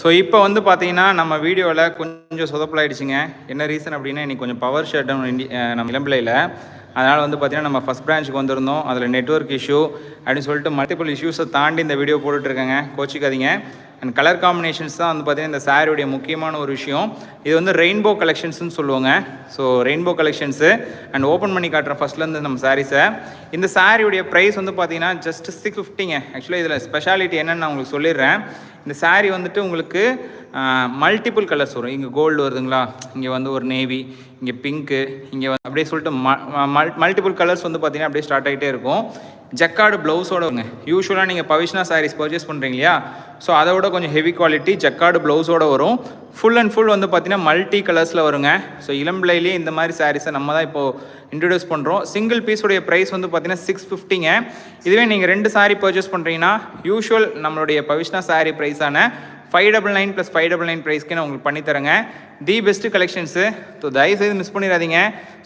So இப்போ வந்து பார்த்தீங்கன்னா நம்ம வீடியோவில் கொஞ்சம் சொதப்பலாயிடுச்சுங்க. என்ன ரீசன் அப்படின்னா இன்றைக்கி கொஞ்சம் பவர் ஷட் டவுன் நம்ம இளம்பிள்ளையில். அதனால் வந்து பார்த்திங்கன்னா நம்ம ஃபஸ்ட் பிரான்ச்சுக்கு வந்திருந்தோம். அதில் நெட்வொர்க் இஷ்யூ அப்படின்னு சொல்லிட்டு மல்டிபிள் இஷ்யூஸை தாண்டி இந்த வீடியோ போட்டுட்ருக்கேங்க. கோச்சிக்காதீங்க. அண்ட் கலர் காம்பினேஷன்ஸ் தான் வந்து பார்த்திங்கன்னா இந்த சாரியுடைய முக்கியமான ஒரு விஷயம். இது வந்து ரெயின்போ கலெக்ஷன்ஸ்னு சொல்லுவாங்க. So rainbow collections and open பண்ணி காட்டுறேன் ஃபஸ்ட்லேருந்து நம்ம சாரீஸை. இந்த சாரியுடைய ப்ரைஸ் வந்து பார்த்திங்கன்னா ஜஸ்ட் 650ங்க. ஆக்சுவலாக இதில் ஸ்பெஷாலிட்டி என்னென்னு நான் உங்களுக்கு சொல்லிடுறேன். இந்த சாரீ வந்துட்டு உங்களுக்கு மல்டிபிள் கலர்ஸ் வரும். இங்கே கோல்டு வருதுங்களா, இங்கே வந்து ஒரு நேவி, இங்கே பிங்க்கு, இங்கே வந்து அப்படியே சொல்லிட்டு மல்டிபிள் கலர்ஸ் வந்து பார்த்திங்கன்னா அப்படியே ஸ்டார்ட் ஆகிட்டே இருக்கும். ஜக்கார்டு ப்ளவுஸோட வருங்க. யூஸ்வலாக நீங்கள் பவிஷ்னா சாரீஸ் பர்ச்சேஸ் பண்ணுறீங்க இல்லையா, ஸோ அதை விட கொஞ்சம் ஹெவி குவாலிட்டி ஜக்கார்டு ப்ளவுஸோடு வரும். ஃபுல் அண்ட் ஃபுல் வந்து பார்த்திங்கன்னா மல்டி கலர்ஸில் வருங்க. ஸோ இளம்பிள்ளையிலேயே இந்த மாதிரி சாரீஸை நம்ம தான் இப்போது இன்ட்ரடியூஸ் பண்ணுறோம். சிங்கிள் பீஸுடைய ப்ரைஸ் வந்து பார்த்திங்கன்னா 650ங்க. இதுவே நீங்கள் 2 சாரீ பர்ச்சேஸ் பண்ணுறீங்கன்னா யூஷுவல் நம்மளுடைய பவிஷ்னா சாரீ ப்ரைஸான 599 + 599 ப்ரைஸ்க்கு நான் உங்களுக்கு பண்ணித்தரேங்க. The best collections. ஸோ தயவுசெய்து மிஸ் பண்ணிடாதீங்க.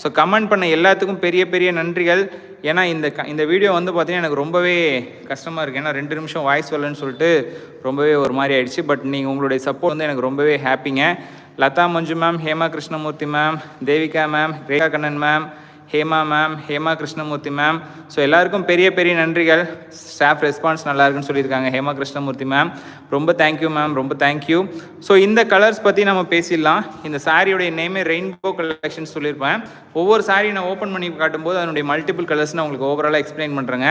ஸோ கமெண்ட் பண்ண எல்லாத்துக்கும் பெரிய பெரிய நன்றிகள். ஏன்னா இந்த வீடியோ வந்து பார்த்திங்கன்னா எனக்கு ரொம்பவே கஷ்டமாக இருக்குது. ஏன்னா 2 நிமிஷம் வாய்ஸ் வரலன்னு சொல்லிட்டு ரொம்பவே ஒரு மாதிரி ஆயிடுச்சு. பட் நீங்கள் உங்களுடைய சப்போர்ட் வந்து எனக்கு ரொம்பவே ஹாப்பிங்க. Latha Manju ma'am, Hema Krishnamurthy ma'am, Devika ma'am, Rekha Kannan ma'am, Hema ma'am, Hema Krishnamurthy ma'am, so எல்லாருக்கும் பெரிய பெரிய நன்றிகள். ஸ்டாஃப் ரெஸ்பான்ஸ் நல்லா இருக்குன்னு சொல்லியிருக்காங்க ஹேமா கிருஷ்ணமூர்த்தி மேம். ரொம்ப தேங்க்யூ மேம், ரொம்ப தேங்க்யூ. ஸோ இந்த கலர்ஸ் பற்றி நம்ம பேசிடலாம். இந்த சாரியோடைய நேமே ரெயின்போ கலெக்ஷன் சொல்லியிருப்பேன். ஒவ்வொரு சாரி நான் ஓப்பன் பண்ணி காட்டும்போது அதனுடைய மல்டிபிள் கலர்ஸ் நான் உங்களுக்கு ஓவராலாக எக்ஸ்பிளைன் பண்ணுறேங்க.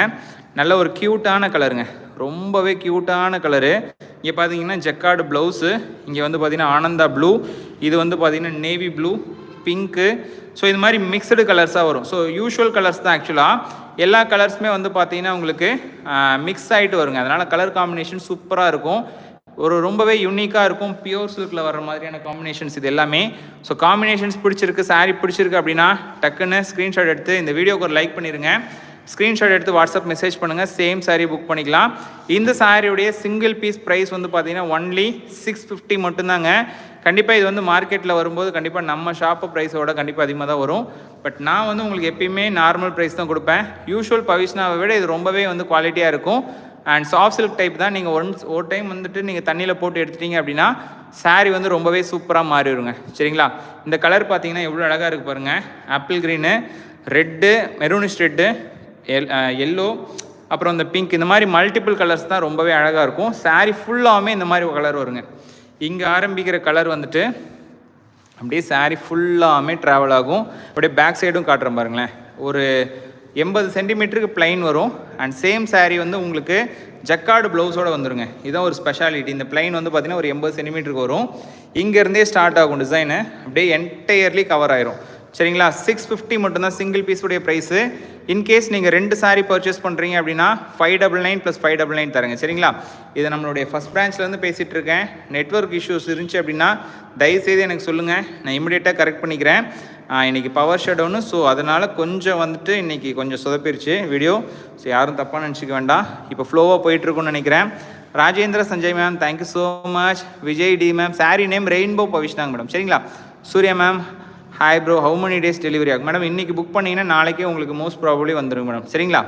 நல்ல ஒரு க்யூட்டான கலருங்க, ரொம்பவே க்யூட்டான கலரு. இங்கே பார்த்தீங்கன்னா ஜக்கார்டு ப்ளவுஸு, இங்கே வந்து பார்த்தீங்கன்னா ஆனந்தா ப்ளூ, இது வந்து பார்த்தீங்கன்னா நேவி ப்ளூ, பிங்க்கு. ஸோ இது மாதிரி மிக்சடு கலர்ஸாக வரும். ஸோ யூஷுவல் கலர்ஸ் தான் ஆக்சுவலாக. எல்லா கலர்ஸுமே வந்து பார்த்தீங்கன்னா உங்களுக்கு மிக்ஸ் ஆகிட்டு வருங்க. அதனால் கலர் காம்பினேஷன் சூப்பராக இருக்கும். ரொம்பவே யூனிக்காக இருக்கும். பியூர் சில்கில் வர மாதிரியான காம்பினேஷன்ஸ் இது எல்லாமே. ஸோ காம்பினேஷன்ஸ் பிடிச்சிருக்கு, சாரீ பிடிச்சிருக்கு அப்படின்னா டக்குன்னு ஸ்க்ரீன்ஷாட் எடுத்து இந்த வீடியோக்கு ஒரு லைக் பண்ணிடுங்க. ஸ்க்ரீன்ஷாட் எடுத்து வாட்ஸ்அப் மெசேஜ் பண்ணுங்கள். சேம் சாரீ புக் பண்ணிக்கலாம். இந்த சாரியுடைய சிங்கிள் பீஸ் ப்ரைஸ் வந்து பார்த்தீங்கன்னா ஒன்லி 650 மட்டும்தாங்க. கண்டிப்பாக இது வந்து மார்க்கெட்டில் வரும்போது கண்டிப்பாக நம்ம ஷாப்பு ப்ரைஸோட கண்டிப்பாக அதிகமாக தான் வரும். பட் நான் வந்து உங்களுக்கு எப்பயுமே நார்மல் ப்ரைஸ் தான் கொடுப்பேன். யூஷுவல் பவிஷ்னாவை விட இது ரொம்பவே வந்து குவாலிட்டியாக இருக்கும். அண்ட் சாஃப்ட் சில்க் டைப் தான். நீங்கள் ஒரு டைம் வந்துட்டு நீங்கள் தண்ணியில் போட்டு எடுத்துட்டீங்க அப்படின்னா சாரீ வந்து ரொம்பவே சூப்பராக மாறிடுங்க. சரிங்களா? இந்த கலர் பார்த்தீங்கன்னா எவ்வளோ அழகாக இருக்குது பாருங்கள். Apple green, red, maroonish red, yellow, அப்புறம் இந்த பிங்க், இந்த மாதிரி மல்டிபிள் கலர்ஸ் தான் ரொம்பவே அழகாக இருக்கும். சாரீ ஃபுல்லாகவுமே இந்த மாதிரி கலர் வருங்க. இங்கே ஆரம்பிக்கிற கலர் வந்துட்டு அப்படியே சாரீ ஃபுல்லாகவுமே ட்ராவல் ஆகும். அப்படியே பேக் சைடும் காட்டுறேன் பாருங்களேன். ஒரு 80 சென்டிமீட்டருக்கு பிளைன் வரும். அண்ட் சேம் சாரீ வந்து உங்களுக்கு ஜக்கார்டு ப்ளவுஸோடு வந்துடுங்க. இதுதான் ஒரு ஸ்பெஷாலிட்டி. இந்த பிளைன் வந்து பார்த்திங்கன்னா ஒரு 80 சென்டிமீட்டருக்கு வரும். இங்கேருந்தே ஸ்டார்ட் ஆகும் டிசைனு, அப்படியே என்டையர்லி கவர் ஆயிரும். சரிங்களா? 650 மட்டும்தான் சிங்கிள் பீஸுடைய ப்ரைஸு. இன்கேஸ் நீங்கள் 2 சாரீ பர்ச்சேஸ் பண்ணுறீங்க அப்படின்னா 599 + 599 தரேங்க. சரிங்களா? இது நம்மளுடைய ஃபஸ்ட் பிரான்ச்லேருந்து பேசிகிட்டு இருக்கேன். நெட்வொர்க் இஷ்யூஸ் இருந்துச்சு அப்படின்னா தயவுசெய்து எனக்கு சொல்லுங்கள், நான் இமிடியேட்டாக கரெக்ட் பண்ணிக்கிறேன். இன்றைக்கி பவர் ஷட் டவுனு, ஸோ அதனால் கொஞ்சம் வந்துட்டு இன்றைக்கி கொஞ்சம் சொதப்பிருச்சு வீடியோ. ஸோ யாரும் தப்பாக நினச்சிக்க வேண்டாம். இப்போ ஃப்ளோவாக போயிட்டுருக்குன்னு நினைக்கிறேன். Rajendra Sanjay ma'am, thank you so much. Vijay D ma'am, sari name rainbow பவிஷ்னாங்க மேடம். சரிங்களா? Surya ma'am, hi bro, how many days delivery ஆகும் மேடம்? இன்றைக்கி புக் பண்ணிங்கன்னா நாளைக்கே உங்களுக்கு மோஸ்ட் ப்ராபப்ளி வந்துடும் மேடம். சரிங்களா?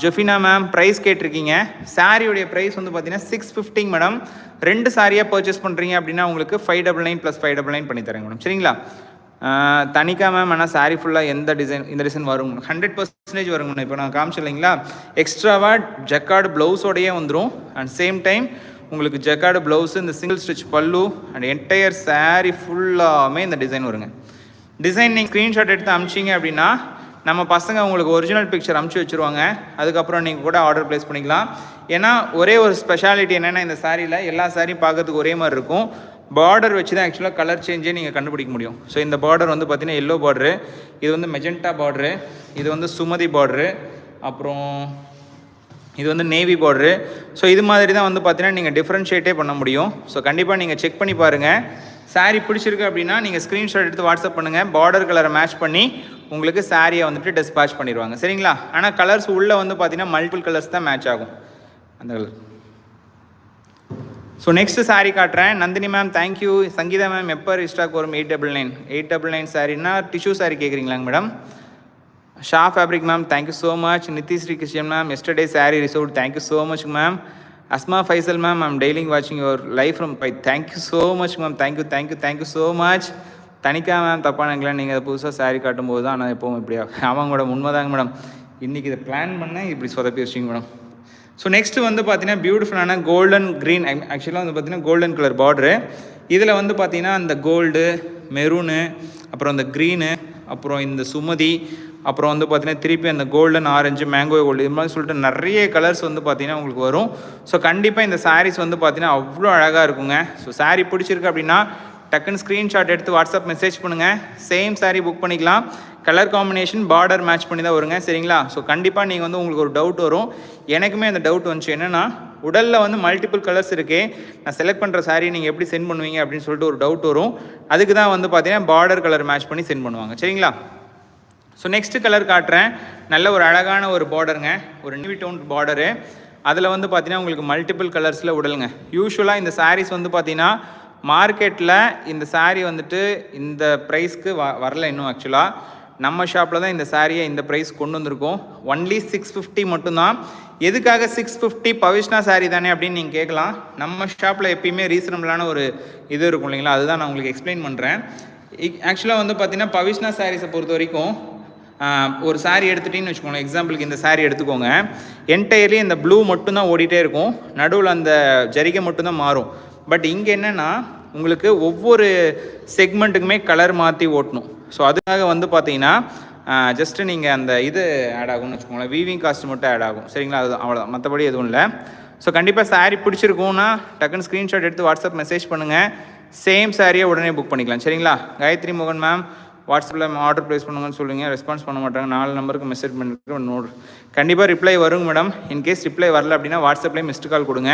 ஜொஃபினா மேம், ப்ரைஸ் கேட்டிருக்கீங்க. சாரியுடைய ப்ரைஸ் வந்து பார்த்தீங்கன்னா 650 மேடம். 2 சாரியாக பர்ச்சேஸ் பண்ணுறீங்க அப்படின்னா உங்களுக்கு 599 + 599 பண்ணி தரேங்க மேடம். சரிங்களா? தனிக்கா மேம், ஆனால் சாரீ ஃபுல்லாக இந்த டிசைன் வரும் 100% வருங்க மேடம். இப்போ நான் காமிச்சு இல்லைங்களா, எக்ஸ்ட்ராவாக ஜக்கார்டு ப்ளவுஸோடையே வந்துடும். அண்ட் சேம் டைம் உங்களுக்கு ஜக்கார்டு ப்ளவுஸு, இந்த சிங்கிள் ஸ்டிச் பல்லு அண்ட் என்டையர் சாரீ ஃபுல்லாகவுமே இந்த டிசைன் வருங்க. டிசைன் நீங்கள் ஸ்க்ரீன்ஷாட் எடுத்து அனுப்பிச்சிங்க அப்படின்னா நம்ம பசங்க உங்களுக்கு ஒரிஜினல் பிக்சர் அனுப்பிச்சி வச்சுருவாங்க. அதுக்கப்புறம் நீங்கள் கூட ஆர்டர் ப்ளேஸ் பண்ணிக்கலாம். ஏன்னா ஒரே ஒரு ஸ்பெஷாலிட்டி என்னென்னா, இந்த சாரியில் எல்லா சாரியும் பார்க்கறதுக்கு ஒரே மாதிரி இருக்கும். பார்டர் வச்சு தான் ஆக்சுவலாக கலர் சேஞ்சே நீங்கள் கண்டுபிடிக்க முடியும். ஸோ இந்த பார்டர் வந்து பார்த்திங்கன்னா எல்லோ பார்டரு, இது வந்து மெஜெண்டா பார்டரு, இது வந்து சுமதி பார்டரு, அப்புறம் இது வந்து நேவி பார்டரு. ஸோ இது மாதிரி தான் வந்து பார்த்தீங்கன்னா நீங்கள் டிஃப்ரென்ஷியேட்டே பண்ண முடியும். ஸோ கண்டிப்பாக நீங்கள் செக் பண்ணி பாருங்கள். சாரீ பிடிச்சிருக்கு அப்படின்னா நீங்கள் ஸ்க்ரீன்ஷாட் எடுத்து வாட்ஸ்அப் பண்ணுங்கள். பார்டர் கலரை மேட்ச் பண்ணி உங்களுக்கு சாரியை வந்துட்டு டிஸ்பேச் பண்ணிடுவாங்க. சரிங்களா? ஆனால் கலர்ஸ் உள்ளே வந்து பார்த்தீங்கன்னா மல்டிபிள் கலர்ஸ் தான் மேட்ச் ஆகும் அந்த கலர். ஸோ நெக்ஸ்ட்டு சாரீ காட்டுறேன். Nandini ma'am, thank you. Sangeetha ma'am, எப்போ ரீஸ்டாக் வரும்? 899 சாரீனா டிஷ்யூ சாரீ கேட்குறீங்களாங்க madam? Shah fabric ma'am, thank you so much. Nithishree Krishnan ma'am, yesterday sari resort, thank you so much ma'am. Asma Faisal ma'am, I'm daily watching your live from Pai. Thank you so much ma'am. Thank you so much. Thanika ma'am தப்பானுங்களா நீங்கள் புதுசாக சாரீ காட்டும்போது தான் ஆனால் எப்போவும் இப்படியா ஆமாங்க madam உண்மைதாங்க மேடம் இன்றைக்கி இதை பிளான் பண்ணேன் இப்படி சொதப்பி வச்சிங்க மேடம். ஸோ நெக்ஸ்ட்டு வந்து பார்த்தீங்கன்னா பியூட்டிஃபுல்லான கோல்டன் க்ரீன், ஆக்சுவலாக வந்து பார்த்தீங்கன்னா கோல்டன் கலர் பார்டரு. இதில் வந்து பார்த்தீங்கன்னா இந்த கோல்டு, மெரூனு, அப்புறம் இந்த க்ரீனு, அப்புறம் இந்த சுமதி, அப்புறம் வந்து பார்த்தீங்கன்னா திருப்பி அந்த கோல்டன் ஆரஞ்சு, மேங்கோ கோல்டு, இது மாதிரி சொல்லிட்டு நிறைய கலர்ஸ் வந்து பார்த்தீங்கன்னா உங்களுக்கு வரும். ஸோ கண்டிப்பாக இந்த சாரீஸ் வந்து பார்த்தீங்கன்னா அவ்வளோ அழகாக இருக்குங்க. ஸோ சாரீ பிடிச்சிருக்கு அப்படின்னா டக்குன்னு ஸ்க்ரீன்ஷாட் எடுத்து வாட்ஸ்அப் மெசேஜ் பண்ணுங்கள். சேம் சாரீ புக் பண்ணிக்கலாம். கலர் காம்பினேஷன் பார்டர் மேட்ச் பண்ணி தான் வருங்க, சரிங்களா? ஸோ கண்டிப்பாக நீங்கள் வந்து உங்களுக்கு ஒரு டவுட் வரும். எனக்குமே அந்த டவுட் வந்துச்சு. என்னென்னா உடலில் வந்து மல்டிபிள் கலர்ஸ் இருக்கே, நான் செலக்ட் பண்ணுற சாரீ நீங்கள் எப்படி சென்ட் பண்ணுவீங்க அப்படின்னு சொல்லிட்டு ஒரு டவுட் வரும். அதுக்கு தான் வந்து பார்த்தீங்கன்னா பார்டர் கலர் மேட்ச் பண்ணி சென்ட் பண்ணுவாங்க, சரிங்களா? ஸோ நெக்ஸ்ட்டு கலர் காட்டுறேன். நல்ல ஒரு அழகான ஒரு பார்டருங்க, ஒரு நிவி டோன் பார்டரு. அதில் வந்து பார்த்தீங்கன்னா உங்களுக்கு மல்டிபிள் கலர்ஸில் உடலுங்க. யூஸ்வலாக இந்த சாரீஸ் வந்து பார்த்தீங்கன்னா மார்க்கெட்டில் இந்த சாரீ வந்துட்டு இந்த ப்ரைஸ்க்கு வரல இன்னும். ஆக்சுவலாக நம்ம ஷாப்பில் தான் இந்த சாரியை இந்த ப்ரைஸ் கொண்டு வந்திருக்கோம். ஒன்லி 650 மட்டும்தான். எதுக்காக 650? பவிஷ்ணா சாரீ தானே அப்படின்னு நீங்கள் கேட்கலாம். நம்ம ஷாப்பில் எப்பயுமே ரீசனபிளான ஒரு இது இருக்கும் இல்லைங்களா, அதுதான் நான் உங்களுக்கு எக்ஸ்பிளைன் பண்ணுறேன். ஆக்சுவலாக வந்து பார்த்தீங்கன்னா பவிஷ்ணா சாரீஸை பொறுத்த வரைக்கும் ஒரு சாரீ எடுத்துகிட்டின்னு வச்சுக்கோங்க. எக்ஸாம்பிளுக்கு இந்த சாரீ எடுத்துக்கோங்க. என்டையர்லி இந்த ப்ளூ மட்டும்தான் ஓடிட்டே இருக்கும், நடுவில் அந்த ஜரிகை மட்டும்தான் மாறும். பட் இங்கே என்னென்னா உங்களுக்கு ஒவ்வொரு செக்மெண்ட்டுக்குமே கலர் மாற்றி ஓட்டணும். ஸோ அதுக்காக வந்து பார்த்தீங்கன்னா ஜஸ்ட்டு நீங்கள் அந்த இது ஆட் ஆகும்னு வச்சுக்கோங்களேன், வீவிங் காஸ்ட் மட்டும் ஆட் ஆகும், சரிங்களா? அது அவ்வளோதான், மற்றபடி எதுவும் இல்லை. ஸோ கண்டிப்பாக சாரீ பிடிச்சிருக்கும்னா டக்குன்னு ஸ்க்ரீன்ஷாட் எடுத்து வாட்ஸ்அப் மெசேஜ் பண்ணுங்கள். சேம் சாரியை உடனே புக் பண்ணிக்கலாம், சரிங்களா? காயத்ரி மோகன் மேம் வாட்ஸ்அப்பில் ஆர்டர் ப்ளேஸ் பண்ணுங்கன்னு சொல்லுங்கள், ரெஸ்பான்ஸ் பண்ண மாட்டாங்க. 4 நம்பருக்கு மெசேஜ் பண்ணிட்டு நோட் கண்டிப்பாக ரிப்ளை வருங்க மேடம். இன்கேஸ் ரிப்ளை வரல அப்படின்னா வாட்ஸ்அப்லேயே மிஸ்டு கால் கொடுங்க,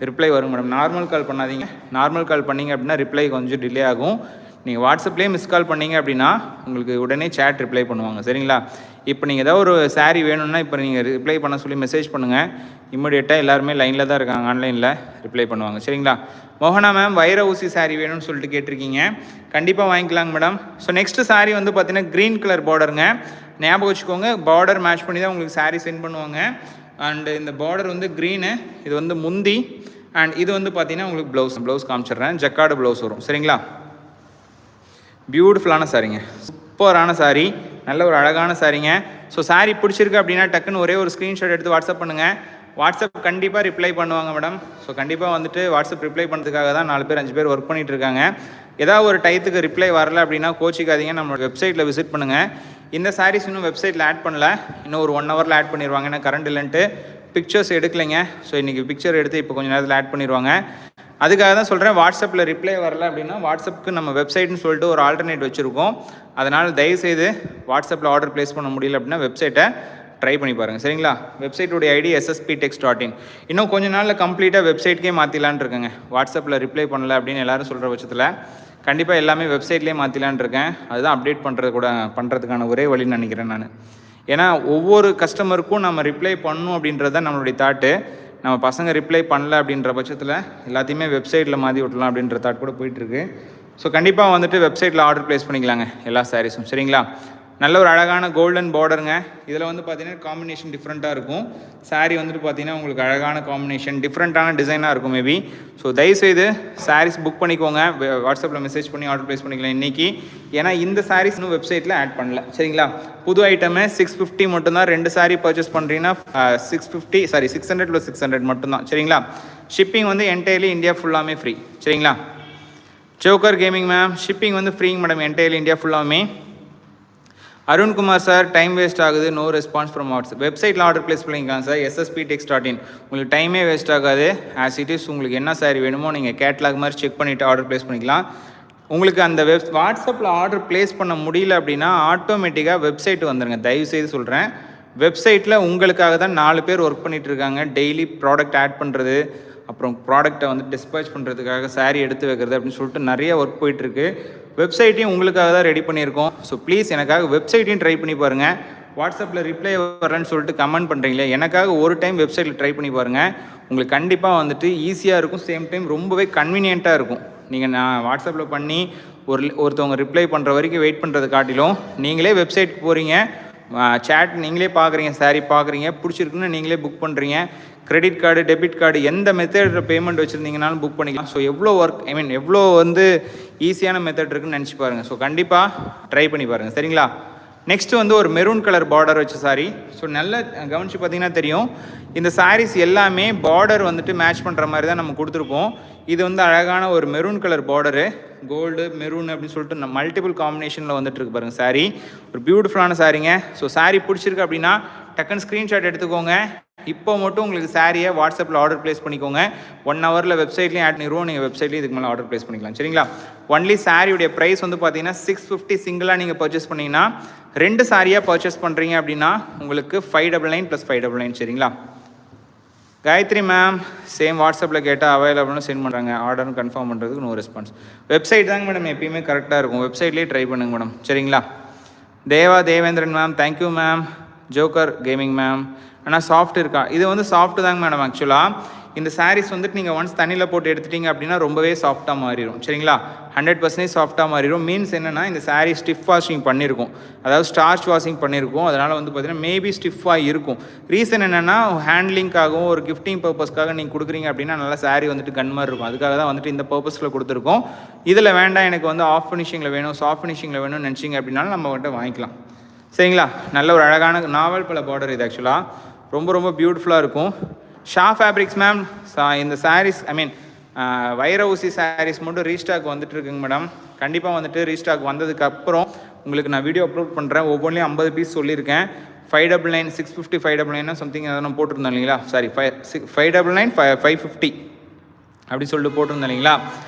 ரிப்ளை வருங்க மேடம். நார்மல் கால் பண்ணாதீங்க. நார்மல் கால் பண்ணிங்க அப்படின்னா ரிப்ளை கொஞ்சம் டிலே ஆகும். நீங்கள் வாட்ஸ்அப்லேயே மிஸ் கால் பண்ணிங்க அப்படின்னா உங்களுக்கு உடனே சேட் ரிப்ளை பண்ணுவாங்க, சரிங்களா? இப்போ நீங்கள் ஏதாவது ஒரு சாரீ வேணும்னா இப்போ நீங்கள் ரிப்ளை பண்ண சொல்லி மெசேஜ் பண்ணுங்கள். இம்மிடியேட்டாக எல்லாருமே லைனில் தான் இருக்காங்க, ஆன்லைனில் ரிப்ளை பண்ணுவாங்க, சரிங்களா? மோகனா மேம் வைர ஊசி சாரீ வேணும்னு சொல்லிட்டு கேட்டிருக்கீங்க. கண்டிப்பாக வாங்கிக்கலாங்க மேடம். ஸோ நெக்ஸ்ட்டு சாரீ வந்து பார்த்தீங்கன்னா க்ரீன் கலர் பார்டருங்க. ஞாபகம் வச்சுக்கோங்க, பார்டர் மேட்ச் பண்ணி தான் உங்களுக்கு சாரீ சென்ட் பண்ணுவாங்க. அண்டு இந்த பார்டர் வந்து க்ரீனு, இது வந்து முந்தி, அண்ட் இது வந்து பார்த்தீங்கன்னா உங்களுக்கு ப்ளவுஸ் காமிச்சிடுறேன். ஜக்கார்டு ப்ளவுஸ் வரும், சரிங்களா? பியூட்டிஃபுல்லான சாரீங்க, சூப்பரான சாரீ, நல்ல ஒரு அழகான சாரீங்க. ஸோ சாரீ பிடிச்சிருக்கு அப்படின்னா டக்குன்னு ஒரே ஒரு ஸ்க்ரீன்ஷாட் எடுத்து வாட்ஸ்அப் பண்ணுங்கள். வாட்ஸ்அப் கண்டிப்பாக ரிப்ளை பண்ணுவாங்க மேடம். ஸோ கண்டிப்பாக வந்துட்டு வாட்ஸ்அப் ரிப்ளை பண்ணுறதுக்காக தான் 4 பேர் 5 பேர் ஒர்க் பண்ணிகிட்டு இருக்காங்க. ஏதாவது ஒரு டைத்துக்கு ரிப்ளை வரல அப்படின்னா கோச்சிக்காதீங்க, நம்மளோட வெப்சைட்டில் விசிட் பண்ணுங்கள். இந்த சாரீஸ் இன்னும் வெப்சைட்டில் ஆட் பண்ணல, இன்னும் ஒரு 1 ஹவரில் ஆட் பண்ணிடுவாங்க. ஏன்னா கரண்ட் இல்லைன்ட்டு பிக்சர்ஸ் எடுக்கலைங்க. ஸோ இன்றைக்கி பிக்சர் எடுத்து இப்போ கொஞ்சம் நேரத்தில் ஆட் பண்ணிடுவாங்க. அதுக்காக தான் சொல்கிறேன், வாட்ஸ்அப்பில் ரிப்ளை வரல அப்படின்னா வாட்ஸ்அப்புக்கு நம்ம வெப்சைட்னு சொல்லிட்டு ஒரு ஆல்டர்னேட் வச்சுருக்கோம். அதனால் தயவுசெய்து வாட்ஸ்அப்பில் ஆர்டர் ப்ளேஸ் பண்ண முடியல அப்படின்னா வெப்சைட்டை ட்ரை பண்ணி பாருங்கள், சரிங்களா? வெப்சைட்டுடைய ஐடி ssptext.in. இன்னும் கொஞ்சம் நாளில் கம்ப்ளீட்டாக வெப்சைட்கே மாற்றிலான் இருக்கேங்க. வாட்ஸ்அப்பில் ரிப்ளை பண்ணல அப்படின்னு எல்லோரும் சொல்கிற பட்சத்தில் கண்டிப்பாக எல்லாமே வெப்சைட்லேயே மாற்றிலான் இருக்கேன். அதுதான் அப்டேட் பண்ணுறதுக்கான ஒரே வழின்னு நினைக்கிறேன் நான். ஏன்னா ஒவ்வொரு கஸ்டமருக்கும் நம்ம ரிப்ளை பண்ணணும் அப்படின்றது தான் நம்மளுடைய தாட்டு. நம்ம பசங்க ரிப்ளை பண்ணல அப்படின்ற பட்சத்தில் எல்லாத்தையுமே வெப்சைட்டில் மாற்றி விட்டலாம் அப்படின்ற தாட் கூட போயிட்டுருக்கு. ஸோ கண்டிப்பாக வந்துட்டு வெப்சைட்டில் ஆர்டர் ப்ளேஸ் பண்ணிக்கலாங்க எல்லா சாரீஸும், சரிங்களா? நல்ல ஒரு அழகான கோல்டன் பார்டருங்க. இதில் வந்து பார்த்தீங்கன்னா காம்பினேஷன் டிஃப்ரெண்ட்டாக இருக்கும். சாரீ வந்துட்டு பார்த்தீங்கன்னா உங்களுக்கு அழகான காம்பினேஷன், டிஃப்ரெண்ட்டான டிசைனாக இருக்கும் மேபி. ஸோ தயவுசெய்து சாரீஸ் புக் பண்ணிக்கோங்க, வாட்ஸ்அப்பில் மெசேஜ் பண்ணி ஆர்டர் ப்ளேஸ் பண்ணிக்கலாம் இன்றைக்கி. ஏன்னா இந்த சாரீஸ் இன்னும் வெப்சைட்டில் ஆட் பண்ணல, சரிங்களா? புது ஐட்டமே 650 மட்டும்தான். 2 சாரீ பர்ச்சேஸ் பண்ணுறீங்கன்னா 600 + 600 மட்டும்தான், சரிங்களா? ஷிப்பிங் வந்து என்டையர்லி இந்தியா ஃபுல்லாமே ஃப்ரீ, சரிங்களா? ஜோக்கர் கேமிங் மேம், ஷிப்பிங் வந்து ஃப்ரீங்க மேடம், என்டையர்லி இந்தியா ஃபுல்லாமே. அருண்குமார் சார், டைம் வேஸ்ட் ஆகுது, நோ ரெஸ்பான்ஸ் ஃப்ரம் வாட்ஸ்அப். வெப்சைட்டில் ஆர்டர் ப்ளேஸ் பண்ணிக்கலாம் சார், ssptext.in. உங்களுக்கு டைமே வேஸ்ட் ஆகாது. ஆஸ் இட் இஸ் உங்களுக்கு என்ன சாரீ வேணுமோ நீங்கள் கேட்லாக் மாதிரி செக் பண்ணிவிட்டு ஆர்டர் ப்ளேஸ் பண்ணிக்கலாம். உங்களுக்கு அந்த வாட்ஸ்அப்பில் ஆர்டர் ப்ளேஸ் பண்ண முடியல அப்படின்னா ஆட்டோமேட்டிக்காக வெப்சைட் வந்துடுங்க. தயவுசெய்து சொல்கிறேன், வெப்சைட்டில் உங்களுக்காக தான் 4 பேர் ஒர்க் பண்ணிகிட்டு இருக்காங்க. டெய்லி ப்ராடக்ட் ஆட் பண்ணுறது, அப்புறம் ப்ராடக்ட்டை வந்து டிஸ்பேச் பண்ணுறதுக்காக சாரீ எடுத்து வைக்கிறது அப்படின்னு சொல்லிட்டு நிறைய ஒர்க் போயிட்டுருக்கு. வெப்சைட்டையும் உங்களுக்காக தான் ரெடி பண்ணியிருக்கோம். ஸோ ப்ளீஸ் எனக்காக வெப்சைட்டையும் ட்ரை பண்ணி பாருங்கள். வாட்ஸ்அப்பில் ரிப்ளை வரலன்னு சொல்லிட்டு கமெண்ட் பண்ணுறீங்களே, எனக்காக ஒரு டைம் வெப்சைட்டில் ட்ரை பண்ணி பாருங்கள். உங்களுக்கு கண்டிப்பாக வந்துட்டு ஈஸியாக இருக்கும், சேம் டைம் ரொம்பவே கன்வீனியண்ட்டாக இருக்கும். நீங்கள் நான் வாட்ஸ்அப்பில் பண்ணி ஒருத்தவங்க ரிப்ளை பண்ணுற வரைக்கும் வெயிட் பண்ணுறது காட்டிலும் நீங்களே வெப்சைட்டுக்கு போகிறீங்க, சேட் நீங்களே பார்க்குறீங்க, சாரீ பார்க்குறீங்க, பிடிச்சிருக்குன்னு நீங்களே புக் பண்ணுறீங்க. கிரெடிட் கார்டு, டெபிட் கார்டு எந்த மெத்தடில் பேமெண்ட் வச்சுருந்தீங்கனாலும் புக் பண்ணிக்கலாம். ஸோ எவ்வளோ ஒர்க், எவ்வளோ வந்து ஈஸியான மெத்தட் இருக்குன்னு நினச்சி பாருங்கள். ஸோ கண்டிப்பாக ட்ரை பண்ணி பாருங்கள், சரிங்களா? நெக்ஸ்ட்டு வந்து ஒரு மெரூன் கலர் பார்டர் வச்ச சாரீ. ஸோ நல்லா கவனித்து பார்த்தீங்கன்னா தெரியும், இந்த சாரீஸ் எல்லாமே பார்டர் வந்துட்டு மேட்ச் பண்ணுற மாதிரி தான் நம்ம கொடுத்துருக்கோம். இது வந்து அழகான ஒரு maroon colour border, gold maroon அப்படின்னு சொல்லிட்டு மல்டிபிள் காம்பினேஷனில் வந்துட்டு இருக்கு பாருங்கள் சாரீ. ஒரு பியூட்டிஃபுல்லான சாரீங்க. ஸோ சாரீ பிடிச்சிருக்கு அப்படின்னா டக்குன்னு ஸ்க்ரீன்ஷாட் எடுத்துக்கோங்க. இப்போ மட்டும் உங்களுக்கு சாரியை வாட்ஸ்அப்பில் ஆர்டர் ப்ளேஸ் பண்ணிக்கோங்க. 1 ஹவரில் வெப்சைட்லேயும் ஆட் பண்ணிடுவோம். நீங்கள் வெப்சைட்லேயும் இதுக்கு மேலே ஆர்டர் ப்ளேஸ் பண்ணிக்கலாம், சரிங்களா? ஒன்லி சாரியுடைய ப்ரைஸ் வந்து பார்த்தீங்கன்னா 650 சிங்கிளாக நீங்கள் பர்ச்சேஸ் பண்ணிங்கன்னா, 2 சாரியாக பர்ச்சேஸ் பண்ணுறீங்க அப்படின்னா உங்களுக்கு 599 + 599, சரிங்களா? காயத்ரி மேம் சேம் வாட்ஸ்அப்பில் கேட்டால் அவைலபிள்னு சென்ட் பண்ணுறாங்க. ஆர்டர்னு கன்ஃபார்ம் பண்ணுறதுக்கு நோ ரெஸ்பான்ஸ். வெப்சைட் தாங்க மேடம் எப்பயுமே கரெக்டாக இருக்கும். வெப்சைட்லேயே ட்ரை பண்ணுங்க மேடம், சரிங்களா? Devendran ma'am thank you ma'am. Joker gaming ma'am, ஆனால் சாஃப்ட் இருக்கா? இது வந்து சாஃப்ட்டு தாங்க மேடம். ஆக்சுவலாக இந்த சாரீஸ் வந்துட்டு நீங்கள் ஒன்ஸ் தண்ணியில் போட்டு எடுத்துட்டிங்க அப்படின்னா ரொம்பவே சாஃப்ட்டாக மாறிடும், சரிங்களா? 100% சாஃப்ட்டாக மாறிடும். மீன்ஸ் என்னென்னா இந்த சாரீ ஸ்டிஃப் வாஷிங் பண்ணியிருக்கும், அதாவது ஸ்டார்ச் வாஷிங் பண்ணியிருக்கும். அதனால் வந்து பார்த்தீங்கன்னா மேபி ஸ்டிஃபாக இருக்கும். ரீசன் என்னென்னா ஹேண்ட்லிங்காகவும் ஒரு கிஃப்டிங் பர்பஸ்க்காக நீங்கள் கொடுக்குறீங்க அப்படின்னா நல்லா சாரீ வந்துட்டு கன் மாதிரி இருக்கும். அதுக்காக தான் வந்துட்டு இந்த பர்பஸில் கொடுத்துருக்கோம். இதில் வேண்டாம் எனக்கு வந்து ஆஃப் ஃபினிஷிங்கில் வேணும், சாஃப்ட் ஃபினிஷிங்கில் வேணும்னு நினச்சிங்க அப்படின்னாலும் நம்ம வந்துட்டு வாங்கிக்கலாம், சரிங்களா? நல்ல ஒரு அழகான நாவல் பல பார்டர் இது. ஆக்சுவலாக ரொம்ப ரொம்ப பியூட்டிஃபுல்லாக இருக்கும். ஷா ஃபேப்ரிக்ஸ் மேம், இந்த சாரீஸ் வைர ஊசி சாரீஸ் மட்டும் ரீஸ்டாக் வந்துட்டு இருக்குங்க மேடம். கண்டிப்பாக வந்துட்டு ரீஸ்டாக் வந்ததுக்கப்புறம் உங்களுக்கு நான் வீடியோ அப்லோட் பண்ணுறேன். ஒவ்வொன்றிலையும் 50 பீஸ் சொல்லியிருக்கேன். 599, 650, 599 சம்திங் எதாவது போட்டிருந்தோம் இல்லைங்களா? சாரி 599, 550 அப்படி சொல்லிட்டு போட்டிருந்தோம் இல்லைங்களா?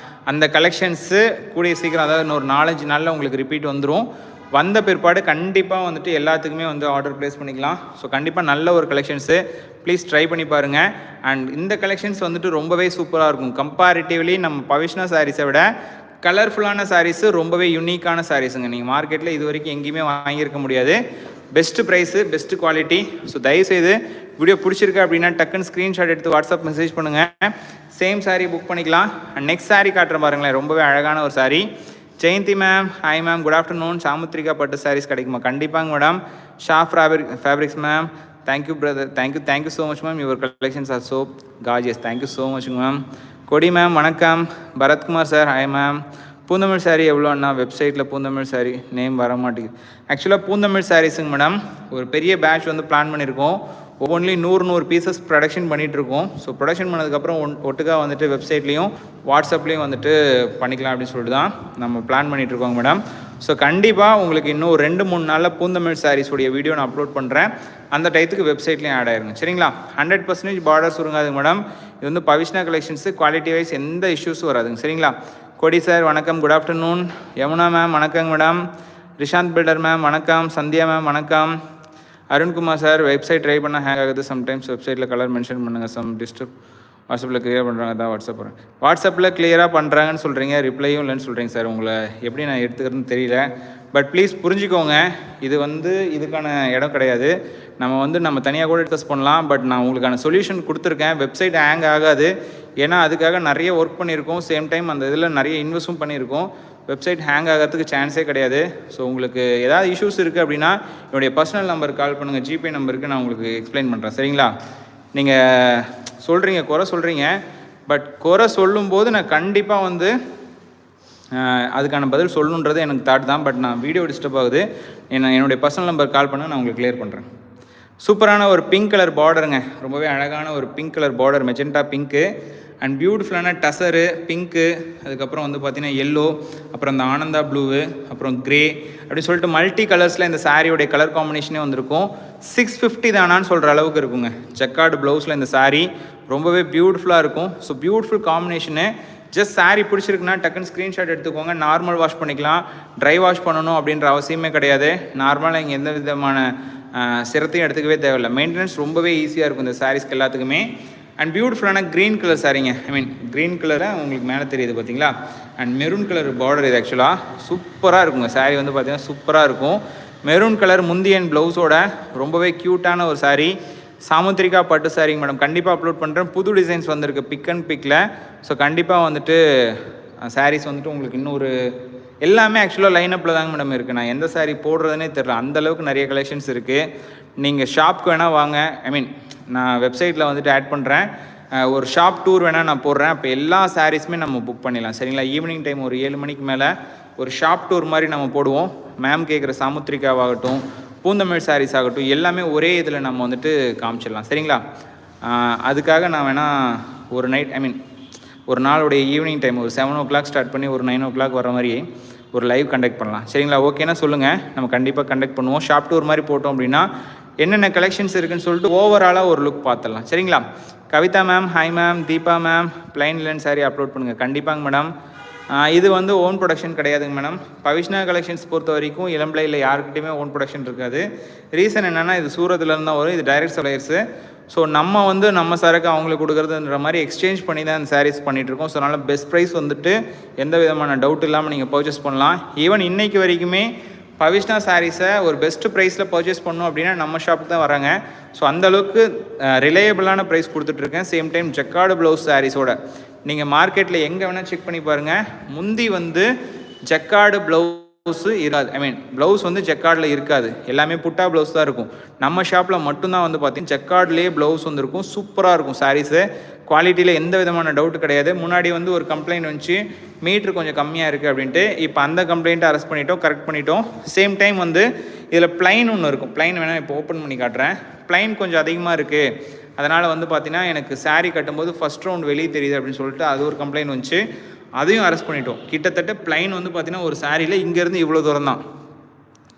அந்த கலெக்ஷன்ஸு கூடிய சீக்கிரம், அதாவது இன்னொரு 4-5 நாளில் உங்களுக்கு ரிப்பீட் வந்துடும். வந்த பிற்பாடு கண்டிப்பாக வந்துட்டு எல்லாத்துக்குமே வந்து ஆர்டர் ப்ளேஸ் பண்ணிக்கலாம். ஸோ கண்டிப்பாக நல்ல ஒரு கலெக்ஷன்ஸு, ப்ளீஸ் ட்ரை பண்ணி பாருங்கள். அண்ட் இந்த கலெக்ஷன்ஸ் வந்துட்டு ரொம்பவே சூப்பராக இருக்கும். கம்பேரிட்டிவ்லி நம்ம பவிஷ்ணா சாரீஸை விட கலர்ஃபுல்லான சாரீஸு, ரொம்பவே யூனிக்கான சாரீஸுங்க. நீங்கள் மார்க்கெட்டில் இது வரைக்கும் எங்கேயுமே வாங்கியிருக்க முடியாது. Best price, best quality. So தயவுசெய்து வீடியோ பிடிச்சிருக்கு அப்படின்னா டக்குன்னு ஸ்க்ரீன்ஷாட் எடுத்து வாட்ஸ்அப் மெசேஜ் பண்ணுங்கள். சேம் சாரீ புக் பண்ணிக்கலாம். அண்ட் நெக்ஸ்ட் சாரீ காட்டுறேன் பாருங்களேன், ரொம்பவே அழகான ஒரு sari. Jayanthi ma'am hi ma'am, good afternoon. Samudrika Pattu saris கிடைக்குமா? கண்டிப்பாங்க madam. Shah fabrics ma'am thank you brother, thank you so much ma'am. Your collections are so gorgeous. Thank you so much ma'am. Kodi ma'am வணக்கம். Bharathkumar sir hi ma'am. பூந்தமிழ் sari எவ்வளோ அண்ணா? வெப்சைட்டில் பூந்தமிழ் சாரீ நேம் வர மாட்டேங்குது. ஆக்சுவலாக பூந்தமிழ் சாரீஸுங்க மேடம் ஒரு பெரிய பேட்ச் வந்து பிளான் பண்ணியிருக்கோம். ஒவ்வொன்றிலையும் 100 பீசஸ் ப்ரொடக்ஷன் பண்ணிகிட்ருக்கோம். ஸோ ப்ரொடக்ஷன் பண்ணதுக்கப்புறம் ஒட்டுக்காக வந்துட்டு வெப்சைட்லேயும் வாட்ஸ்அப்லேயும் வந்துட்டு பண்ணிக்கலாம் அப்படின்னு சொல்லிட்டு தான் நம்ம பிளான் பண்ணிகிட்ருக்கோங்க மேடம். ஸோ கண்டிப்பாக உங்களுக்கு இன்னும் 2-3 நாளில் பூந்தமிழ் சாரீஸுடைய வீடியோ நான் அப்லோட் பண்ணுறேன். அந்த டயத்துக்கு வெப்சைட்லேயும் ஆட் ஆயிருங்க, சரிங்களா? 100% பார்டர் சுருங்காதுங்க மேடம். இது வந்து பவிஷ்ணா கலெக்ஷன்ஸு, குவாலிட்டி வைஸ் எந்த இஷ்யூஸும் வராதுங்க, சரிங்களா? கொடி சார் வணக்கம், குட் ஆஃப்டர்நூன். யமுனா மேம் வணக்கங்க மேடம். ரிஷாந்த் பில்டர் மேம் வணக்கம். சந்தியா மேம் வணக்கம். அருண்குமார் சார் வெப்சைட் ட்ரை பண்ணால் ஹேங் ஆகுது. சம்டைம்ஸ் வெப்சைட்டில் கலர் மென்ஷன் பண்ணுங்கள். Some disturb. வாட்ஸ்அப்பில் கிளியர் பண்ணுறாங்க தான் வாட்ஸ்அப் பண்ணுறேன். வாட்ஸ்அப்பில் கிளியராக பண்ணுறாங்கன்னு சொல்கிறீங்க, ரிப்ளையும் இல்லைன்னு சொல்கிறீங்க சார். உங்களை எப்படி நான் எடுத்துக்கிறதுன்னு தெரியல. பட் ப்ளீஸ் புரிஞ்சுக்கோங்க, இது வந்து இதுக்கான இடம் கிடையாது. நம்ம தனியாக கூட டிஸ்கஸ் பண்ணலாம். பட் நான் உங்களுக்கான சொல்யூஷன் கொடுத்துருக்கேன். வெப்சைட் ஹேங் ஆகாது. ஏன்னா அதுக்காக நிறைய ஒர்க் பண்ணியிருக்கோம். சேம் டைம் அந்த இதில் நிறைய இன்வெஸ்ட்டும் பண்ணியிருக்கோம். வெப்சைட் ஹேங் ஆகிறதுக்கு சான்ஸே கிடையாது. ஸோ உங்களுக்கு ஏதாவது இஷ்யூஸ் இருக்குது அப்படின்னா என்னுடைய பர்சனல் நம்பருக்கு கால் பண்ணுங்கள். ஜிபே நம்பருக்கு நான் உங்களுக்கு எக்ஸ்பிளைன் பண்ணுறேன், சரிங்களா? நீங்கள் சொல்கிறீங்க, குறை சொல்கிறீங்க. பட் குறை சொல்லும்போது நான் கண்டிப்பாக வந்து அதுக்கான பதில் சொல்லணுன்றது எனக்கு தாட் தான். பட் நான் வீடியோ டிஸ்டர்ப் ஆகுது. என்னுடைய பர்சனல் நம்பர் கால் பண்ண நான் உங்களுக்கு கிளியர் பண்ணுறேன். சூப்பரான ஒரு பிங்க் கலர் பார்டருங்க. ரொம்பவே அழகான ஒரு pink colour border, magenta pink. And பியூட்டிஃபுல்லான டசரு பிங்க்கு, அதுக்கப்புறம் வந்து பார்த்திங்கன்னா எல்லோ, அப்புறம் இந்த ஆனந்தா ப்ளூவு, அப்புறம் க்ரே அப்படின்னு சொல்லிட்டு மல்டி கலர்ஸில் இந்த சாரியோடைய கலர் காம்பினேஷனே வந்திருக்கும். 650 தானான்னு சொல்கிற அளவுக்கு இருக்குங்க. ஜக்கார்டு ப்ளவுஸில் இந்த சாரீ ரொம்பவே பியூட்டிஃபுல்லாக இருக்கும். So beautiful combination. Just sari பிடிச்சிருக்குன்னா டக்குன்னு ஸ்க்ரீன்ஷாட் எடுத்துக்கோங்க. நார்மல் வாஷ் பண்ணிக்கலாம். ட்ரை வாஷ் பண்ணணும் அப்படின்ற அவசியமே கிடையாது. நார்மலாக இங்கே எந்த விதமான சிரத்தையும் எடுத்துக்கவே தேவையில்லை. மெயின்டெனன்ஸ் ரொம்பவே ஈஸியாக இருக்கும் இந்த சாரீஸ்க்கு எல்லாத்துக்குமே. அண்ட் பியூட்டிஃபுல்லான க்ரீன் கலர் சாரீங்க. க்ரீன் கலரை உங்களுக்கு மேலே தெரியுது பார்த்தீங்களா? And maroon colour border. இது ஆக்சுவலாக சூப்பராக இருக்குங்க. சாரீ வந்து பார்த்திங்கன்னா சூப்பராக இருக்கும். மெரூன் கலர் முந்தியன் ப்ளவுஸோட ரொம்பவே க்யூட்டான ஒரு சாரீ. சாமுத்ரிகா பட்டு சாரீங்க மேடம். கண்டிப்பாக அப்லோட் பண்ணுறேன். புது டிசைன்ஸ் வந்திருக்கு பிக் அண்ட் பிக்கில். ஸோ கண்டிப்பாக வந்துட்டு சாரீஸ் வந்துட்டு உங்களுக்கு இன்னொரு எல்லாமே ஆக்சுவலாக லைனப்பில் தாங்க மேடம் இருக்குது. நான் எந்த சாரீ போடுறதுனே தெரில, அந்தளவுக்கு நிறைய கலெக்ஷன்ஸ் இருக்குது. நீங்கள் ஷாப்க்கு வேணால் வாங்க, ஐ மீன் நான் வெப்சைட்டில் வந்துட்டு ஆட் பண்ணுறேன், ஒரு ஷாப் டூர் வேணால் நான் போடுறேன். அப்போ எல்லா சாரீஸுமே நம்ம புக் பண்ணிடலாம் சரிங்களா. ஈவினிங் டைம் ஒரு 7 மணிக்கு மேலே ஒரு ஷாப் டூர் மாதிரி நம்ம போடுவோம். மேம் கேட்குற சாமுத்திரிக்காவாகட்டும், பூந்தமிழ் சாரீஸ் ஆகட்டும், எல்லாமே ஒரே இதில் நம்ம வந்துட்டு காமிச்சிடலாம் சரிங்களா. அதுக்காக நான் வேணால் ஒரு நைட், ஐ மீன் ஒரு நாளுடைய ஈவினிங் டைம் ஒரு 7 o'clock ஸ்டார்ட் பண்ணி ஒரு 9 o'clock வர மாதிரி ஒரு லைவ் கண்டக்ட் பண்ணலாம் சரிங்களா. ஓகேனா சொல்லுங்கள், நம்ம கண்டிப்பாக கண்டக்ட் பண்ணுவோம். ஷாப் டூர் மாதிரி போட்டோம் அப்படின்னா என்னென்ன கலெக்ஷன்ஸ் இருக்குதுன்னு சொல்லிட்டு ஓவராலாக ஒரு லுக் பார்த்துடலாம் சரிங்களா. Kavitha ma'am, hi ma'am. Deepa ma'am, plain linen sari upload பண்ணுங்கள். கண்டிப்பாங்க மேடம். இது வந்து ஓன் ப்ரொடக்ஷன் கிடையாதுங்க மேடம். பவிஷ்ணா கலெக்ஷன்ஸ் பொறுத்த வரைக்கும் இளம்பிள்ளையில் யாருக்கிட்டையுமே ஓன் ப்ரொடக்ஷன் இருக்காது. ரீசன் என்னென்னா இது சூரத்துலேருந்து தான் வரும், இது டைரக்ட் சப்ளையர்ஸு. ஸோ நம்ம வந்து நம்ம சரக்கு அவங்களுக்கு கொடுக்குறதுன்ற மாதிரி எக்ஸ்சேஞ்ச் பண்ணி தான் அந்த சாரீஸ் பண்ணிகிட்ருக்கோம். ஸோ அதனால் பெஸ்ட் ப்ரைஸ் வந்துட்டு எந்த விதமான டவுட் இல்லாமல் நீங்கள் பர்ச்சேஸ் பண்ணலாம். ஈவன் இன்றைக்கு வரைக்குமே பவிஷ்ணா சாரீஸை ஒரு பெஸ்ட்டு ப்ரைஸில் பர்ச்சேஸ் பண்ணோம் அப்படின்னா நம்ம ஷாப்புக்கு தான் வராங்க. ஸோ அந்தளவுக்கு ரிலையபிளான ப்ரைஸ் கொடுத்துட்ருக்கேன். சேம் டைம் ஜக்கார்டு ப்ளவுஸ் சாரீஸோட நீங்கள் மார்க்கெட்டில் எங்கே வேணால் செக் பண்ணி பாருங்கள், முந்தி வந்து ஜக்கார்டு ப்ளவுஸு இருக்காது. ஐ மீன் ப்ளவுஸ் வந்து ஜக்கார்டில் இருக்காது, எல்லாமே புட்டா ப்ளவுஸ் தான் இருக்கும். நம்ம ஷாப்பில் மட்டும்தான் வந்து பார்த்தீங்கன்னா ஜக்கார்ட்லேயே ப்ளவுஸ் வந்துருக்கும். சூப்பராக இருக்கும் சாரீஸு, குவாலிட்டியில் எந்த விதமான டவுட்டு கிடையாது. முன்னாடி வந்து ஒரு கம்ப்ளைண்ட் வந்துச்சு, மீட்ரு கொஞ்சம் கம்மியாக இருக்குது அப்படின்ட்டு. இப்போ அந்த கம்ப்ளைண்ட்டை அரெஸ்ட் பண்ணிட்டோம், கரெக்ட் பண்ணிட்டோம். சேம் டைம் வந்து இதில் ப்ளைன் ஒன்று இருக்கும். ப்ளைன் வேணால் இப்போ ஓப்பன் பண்ணி காட்டுறேன். ப்ளைன் கொஞ்சம் அதிகமாக இருக்குது, அதனால் வந்து பார்த்தீங்கன்னா எனக்கு சாரீ கட்டும்போது ஃபஸ்ட் ரவுண்ட் வெளியே தெரியுது அப்படின்னு சொல்லிட்டு அது ஒரு கம்ப்ளைண்ட் வந்துச்சு, அதையும் அரெஸ்ட் பண்ணிட்டோம். கிட்டத்தட்ட ப்ளைன் வந்து பார்த்தீங்கன்னா ஒரு சாரியில் இங்கேருந்து இவ்வளோ தூரம் தான்,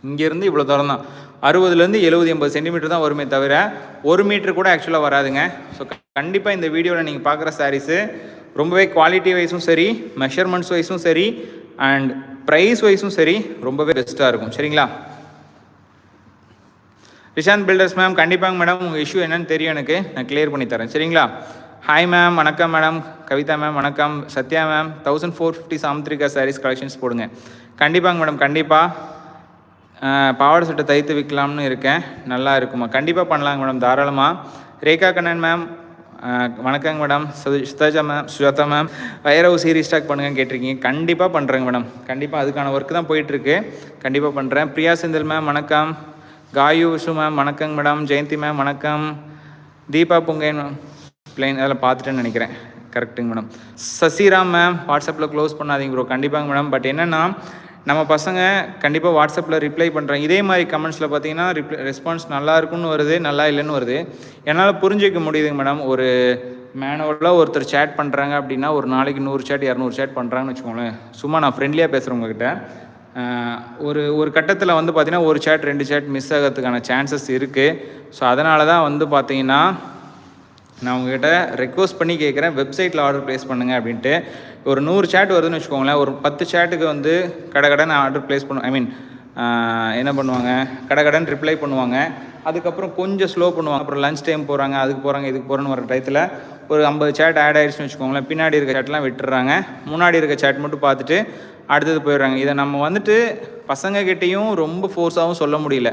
இங்கேருந்து இவ்வளோ தூரம் தான், 60லேருந்து 70-80 சென்டிமீட்டர் தான் வருமே தவிர 1 மீட்டர் கூட ஆக்சுவலாக வராதுங்க. ஸோ கண்டிப்பாக இந்த வீடியோவில் நீங்கள் பார்க்குற சாரீஸு ரொம்பவே குவாலிட்டி வைஸும் சரி, மெஷர்மெண்ட்ஸ் வைஸும் சரி, அண்ட் ப்ரைஸ் வைஸும் சரி ரொம்பவே பெஸ்ட்டாக இருக்கும் சரிங்களா. ரிஷாந்த் பில்டர்ஸ் மேம், கண்டிப்பாங்க மேடம், உங்கள் இஷ்யூ என்னன்னு தெரியும் எனக்கு, நான் கிளியர் பண்ணி தரேன் சரிங்களா. ஹாய் மேம், வணக்கம் மேடம். கவிதா மேம் வணக்கம். சத்யா மேம், 1450 சாமுத்திரிகா சாரீஸ் கலெக்ஷன்ஸ் போடுங்க. கண்டிப்பாங்க மேடம், கண்டிப்பாக பாவாடை சட்டை தைத்து விற்கலாம்னு இருக்கேன், நல்லா இருக்குமா? கண்டிப்பாக பண்ணலாங்க மேடம், தாராளமாக. ரேகா கண்ணன் மேம் வணக்கங்க madam. Sujatha ma'am, Sujatha ma'am, வேறு ஒரு சீரீஸ் ஸ்டாக் பண்ணுங்கன்னு கேட்டிருக்கீங்க. கண்டிப்பாக பண்ணுறேங்க மேடம், கண்டிப்பாக அதுக்கான ஒர்க்கு தான் போயிட்டுருக்கு, கண்டிப்பாக பண்ணுறேன். பிரியா செந்தில் மேம் வணக்கம். காயு விஷு மேம் வணக்கங்க மேடம். ஜெயந்தி மேம் வணக்கம். தீபா புங்கேன் மேம், பிளைன் அதெல்லாம் பார்த்துட்டேன்னு நினைக்கிறேன், கரெக்டுங்க மேடம். சசிராம் மேம், வாட்ஸ்அப்பில் க்ளோஸ் பண்ணாதீங்க ப்ரோ. கண்டிப்பாங்க மேடம், பட் என்னென்னா நம்ம பசங்க கண்டிப்பாக வாட்ஸ்அப்பில் ரிப்ளை பண்ணுறாங்க. இதே மாதிரி கமெண்ட்ஸில் பார்த்தீங்கன்னா ரெஸ்பான்ஸ் நல்லா இருக்குன்னு வருது, நல்லா இல்லைன்னு வருது. என்னால் புரிஞ்சிக்க முடியுதுங்க மேடம். ஒரு மேனுவலாக ஒருத்தர் சேட் பண்ணுறாங்க அப்படின்னா ஒரு நாளைக்கு 100 சேட் 200 சேட் பண்ணுறாங்கன்னு வச்சுக்கோங்களேன். சும்மா நான் ஃப்ரெண்ட்லியாக பேசுகிறேன் உங்ககிட்ட. ஒரு கட்டத்தில் வந்து பார்த்திங்கன்னா ஒரு சேட் 2 சேட் மிஸ் ஆகிறதுக்கான சான்சஸ் இருக்குது. ஸோ அதனால தான் வந்து பார்த்திங்கன்னா நான் உங்கள்கிட்ட ரெக்வஸ்ட் பண்ணி கேட்குறேன், வெப்சைட்டில் ஆர்டர் ப்ளேஸ் பண்ணுங்கள் அப்படின்ட்டு. ஒரு 100 சேட் வருதுன்னு வச்சுக்கோங்களேன், ஒரு 10 சேட்டுக்கு வந்து கடன் ஆர்டர் ப்ளேஸ் பண்ணுவோம். ஐ மீன் என்ன பண்ணுவாங்க, கடன் ரிப்ளை பண்ணுவாங்க, அதுக்கப்புறம் கொஞ்சம் ஸ்லோ பண்ணுவாங்க. அப்புறம் லஞ்ச் டைம் போகிறாங்க, அதுக்கு போகிறாங்க, இதுக்கு போகிறேன்னு வர டயத்தில் ஒரு 50 சேட் ஆட் ஆகிடுச்சுன்னு வச்சுக்கோங்களேன். பின்னாடி இருக்க சேட்லாம் விட்டுறாங்க, முன்னாடி இருக்க சேட் மட்டும் பார்த்துட்டு அடுத்தது போயிடுறாங்க. இதை நம்ம வந்துட்டு பசங்கக்கிட்டேயும் ரொம்ப ஃபோர்ஸாகவும் சொல்ல முடியல.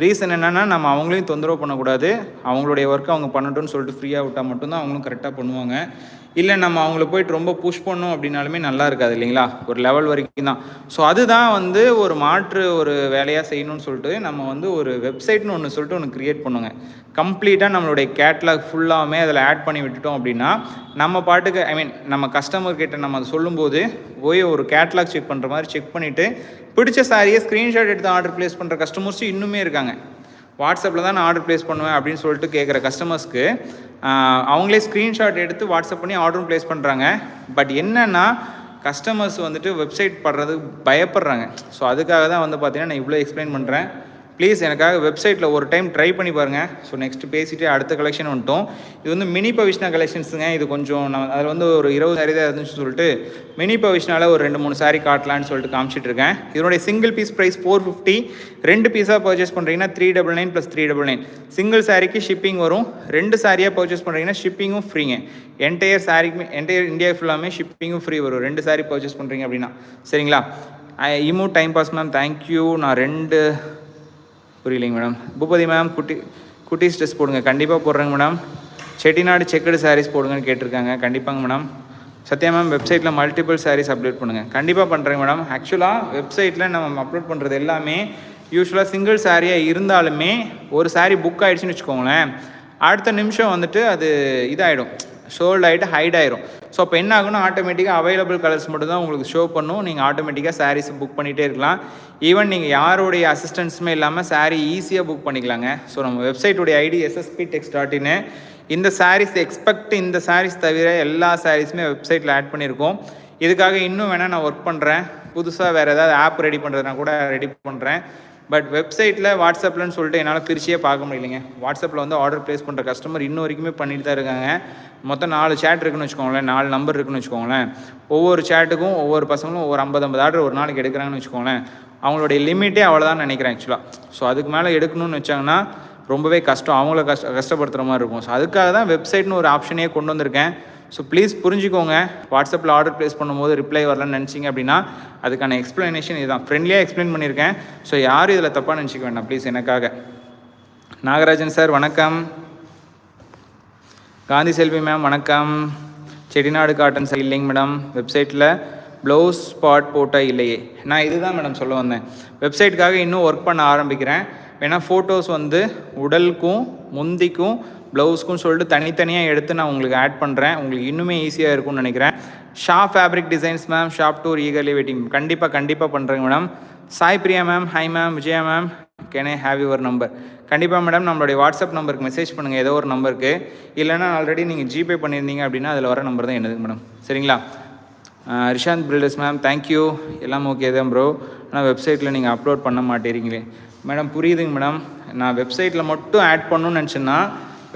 ரீசன் என்னென்னா நம்ம அவங்களையும் தொந்தரவு பண்ணக்கூடாது, அவங்களுடைய ஒர்க்கை அவங்க பண்ணட்டும்னு சொல்லிட்டு ஃப்ரீயாக விட்டால் மட்டும்தான் அவங்களும் கரெக்டாக பண்ணுவாங்க. இல்லை நம்ம அவங்கள போய்ட்டு ரொம்ப புஷ் பண்ணோம் அப்படின்னாலுமே நல்லா இருக்காது இல்லைங்களா, ஒரு லெவல் வரைக்கும் தான். ஸோ அதுதான் வந்து ஒரு மாற்று ஒரு வேலையாக செய்யணும்னு சொல்லிட்டு நம்ம வந்து ஒரு வெப்சைட்னு ஒன்று சொல்லிட்டு ஒன்று க்ரியேட் பண்ணுங்க. கம்ப்ளீட்டாக நம்மளுடைய கேட்லாக் ஃபுல்லாமே அதில் ஆட் பண்ணி விட்டுட்டோம் அப்படின்னா நம்ம பாட்டுக்கு, ஐ மீன் நம்ம கஸ்டமர்கிட்ட நம்ம அதை சொல்லும்போது போய் ஒரு கேட்லாக் செக் பண்ணுற மாதிரி செக் பண்ணிவிட்டு பிடிச்ச சாரியை ஸ்க்ரீன்ஷாட் எடுத்து ஆர்டர் ப்ளேஸ் பண்ணுற கஸ்டமர்ஸும் இன்னுமே இருக்காங்க. வாட்ஸ்அப்பில் தான் நான் ஆர்டர் ப்ளேஸ் பண்ணுவேன் அப்படின்னு சொல்லிட்டு கேட்குற கஸ்டமர்ஸ்க்கு அவங்களே ஸ்க்ரீன்ஷாட் எடுத்து வாட்ஸ்அப் பண்ணி ஆர்டரும் ப்ளேஸ் பண்ணுறாங்க. பட் என்னென்னா கஸ்டமர்ஸ் வந்துட்டு வெப்சைட் படுறது பயப்படுறாங்க. ஸோ அதுக்காக தான் வந்து பார்த்தீங்கன்னா நான் இவ்வளோ எக்ஸ்பிளைன் பண்ணுறேன். ப்ளீஸ் எனக்காக வெப்சைட்டில் ஒரு டைம் ட்ரை பண்ணி பாருங்கள். ஸோ நெக்ஸ்ட்டு பேசிவிட்டு அடுத்த கலெக்ஷன் வந்துட்டோம். இது வந்து மினி பவிஷ்ணா கலெக்ஷன்ஸுங்க. இது கொஞ்சம் நான் அதில் வந்து ஒரு 20 சாரி தான் இருந்துச்சு சொல்லிட்டு மினி பவிஷ்னாவில் ஒரு 2-3 சாரி காட்டலான்னு சொல்லிட்டு காமிச்சிட்டு இருக்கேன். இதனுடைய சிங்கிள் பீஸ் ப்ரைஸ் 450. 2 பீஸாக பர்ச்சேஸ் பண்ணுறீங்கன்னா 399 + 399. சிங்கிள் சாரிக்கு ஷிப்பிங் வரும். 2 சாரியாக பர்ச்சேஸ் பண்ணுறீங்கன்னா ஷிப்பிங்கும் ஃப்ரீங்க. என்டையர் சாரிக்குமே என்டையர் இந்தியா ஃபுல்லாமே ஷிப்பிங்கும் ஃப்ரீ வரும் 2 சாரி பர்ச்சேஸ் பண்ணுறீங்க அப்படின்னா. சரிங்களா? இமோ டைம் பாஸ் மேம், தேங்க்யூ. நான் 2 புரியலைங்க மேடம். பூபதி மேம், குட்டீஸ் ட்ரெஸ் போடுங்க. கண்டிப்பாக போடுறேங்க மேடம். செட்டிநாடு செக்குடு சாரீஸ் போடுங்கன்னு கேட்டிருக்காங்க. கண்டிப்பாங்க மேடம். சத்யா மேம் வெப்சைட்டில் மல்டிபிள் சாரீஸ் அப்லோட் பண்ணுங்கள். கண்டிப்பாக பண்ணுறேங்க மேடம். ஆக்சுவலாக வெப்சைட்டில் நம்ம அப்லோட் பண்ணுறது எல்லாமே யூஸ்வலாக சிங்கிள் சாரியாக இருந்தாலுமே ஒரு சாரீ புக் ஆகிடுச்சின்னு வச்சுக்கோங்களேன், அடுத்த நிமிஷம் வந்துட்டு அது இதாகிடும், ஷோல்ட் ஆகிட்டு ஹைட் ஆகிடும். ஸோ அப்போ என்ன ஆகும்னா ஆட்டோமேட்டிக்காக அவைலபிள் கலர்ஸ் மட்டும் தான் உங்களுக்கு ஷோ பண்ணும். நீங்கள் ஆட்டோமேட்டிக்காக சாரீஸ் புக் பண்ணிகிட்டே இருக்கலாம். ஈவன் நீங்கள் யாருடைய அசிஸ்டன்ஸுமே இல்லாமல் சாரீ ஈஸியாக புக் பண்ணிக்கலாங்க. ஸோ நம்ம வெப்சைட்டுடைய ஐடி ssp.text.in. இந்த சாரீஸ் எக்ஸ்பெக்ட் இந்த சாரீஸ் தவிர எல்லா சாரீஸுமே வெப்சைட்டில் ஆட் பண்ணியிருக்கோம். இதுக்காக இன்னும் வேணால் நான் ஒர்க் பண்ணுறேன். புதுசாக வேறு ஏதாவது ஆப் ரெடி பண்ணுறதுனா கூட ரெடி பண்ணுறேன். பட் வெப்சைட்டில் வாட்ஸ்அப்லன்னு சொல்லிட்டு என்னால் பிரிச்சியே பார்க்க முடியலைங்க. வாட்ஸ்அப்பில் வந்து ஆர்டர் ப்ளேஸ் பண்ணுற கஸ்டமர் இன்னும் வரைக்குமே பண்ணிட்டு தான் இருக்காங்க. மொத்தம் 4 சேட் இருக்குன்னு வச்சுக்கோங்களேன், 4 நம்பர் இருக்குன்னு வச்சுக்கோங்களேன். ஒவ்வொரு சேட்டுக்கும் ஒவ்வொரு பசங்களும் ஒவ்வொரு 50 ஆர்டர் ஒரு நாளைக்கு எடுக்கிறாங்கன்னு வச்சுக்கோங்களேன். அவங்களுடைய லிமிட்டே அவ்வளோதான் நினைக்கிறேன் ஆக்சுவலாக. ஸோ அதுக்கு மேலே எடுக்கணும்னு வச்சாங்கன்னா ரொம்பவே கஷ்டம், அவங்கள கஷ்டப்படுத்துகிற மாதிரி இருக்கும். ஸோ அதுக்காக தான் வெப்சைட்னு ஒரு ஆப்ஷனே கொண்டு வந்திருக்கேன். ஸோ ப்ளீஸ் புரிஞ்சுக்கோங்க. வாட்ஸ்அப்பில் ஆர்டர் ப்ளேஸ் பண்ணும்போது ரிப்ளை வரலன்னு நினச்சிங்க அப்படின்னா அதுக்கான எக்ஸ்ப்ளனேஷன் இதுதான். ஃப்ரெண்ட்லியாக எக்ஸ்பிளைன் பண்ணியிருக்கேன். ஸோ யாரும் இதில் தப்பாக நினச்சிக்க வேண்டாம் ப்ளீஸ் எனக்காக. நாகராஜன் சார் வணக்கம். காந்தி செல்வி மேம் வணக்கம். செட்டிநாடு காட்டன் சார் இல்லைங்க மேடம், வெப்சைட்டில் ப்ளவுஸ் ஸ்பாட் போட்டால் இல்லையே. நான் இதுதான் மேடம் சொல்ல வந்தேன். வெப்சைட்டுக்காக இன்னும் ஒர்க் பண்ண ஆரம்பிக்கிறேன். வேணால் ஃபோட்டோஸ் வந்து உடலுக்கும் முந்திக்கும் ப்ளவுஸ்க்கும் சொல்லிட்டு தனித்தனியாக எடுத்து நான் உங்களுக்கு ஆட் பண்ணுறேன். உங்களுக்கு இன்னுமே ஈஸியாக இருக்கும்னு நினைக்கிறேன். Shop fabric designs ma'am, shop tour eagerly waiting. கண்டிப்பாக பண்ணுறேங்க madam. Sai Priya ma'am, hi ma'am. Vijaya ma'am, can I have your number? கண்டிப்பாக மேடம், நம்மளுடைய வாட்ஸ்அப் நம்பருக்கு மெசேஜ் பண்ணுங்கள் ஏதோ ஒரு நம்பருக்கு. இல்லைனா ஆல்ரெடி நீங்கள் ஜிபே பண்ணியிருந்தீங்க அப்படின்னா அதில் வர நம்பர் தான் என்னதுங்க மேடம், சரிங்களா? Rishanth builders ma'am, thank you. எல்லாம் ஓகே தான் ப்ரோ. ஆனால் வெப்சைட்டில் நீங்கள் அப்லோட் பண்ண மாட்டேறீங்களே மேடம். புரியுதுங்க மேடம். நான் வெப்சைட்டில் மட்டும் ஆட் பண்ணணும்னு நினச்சேன்னா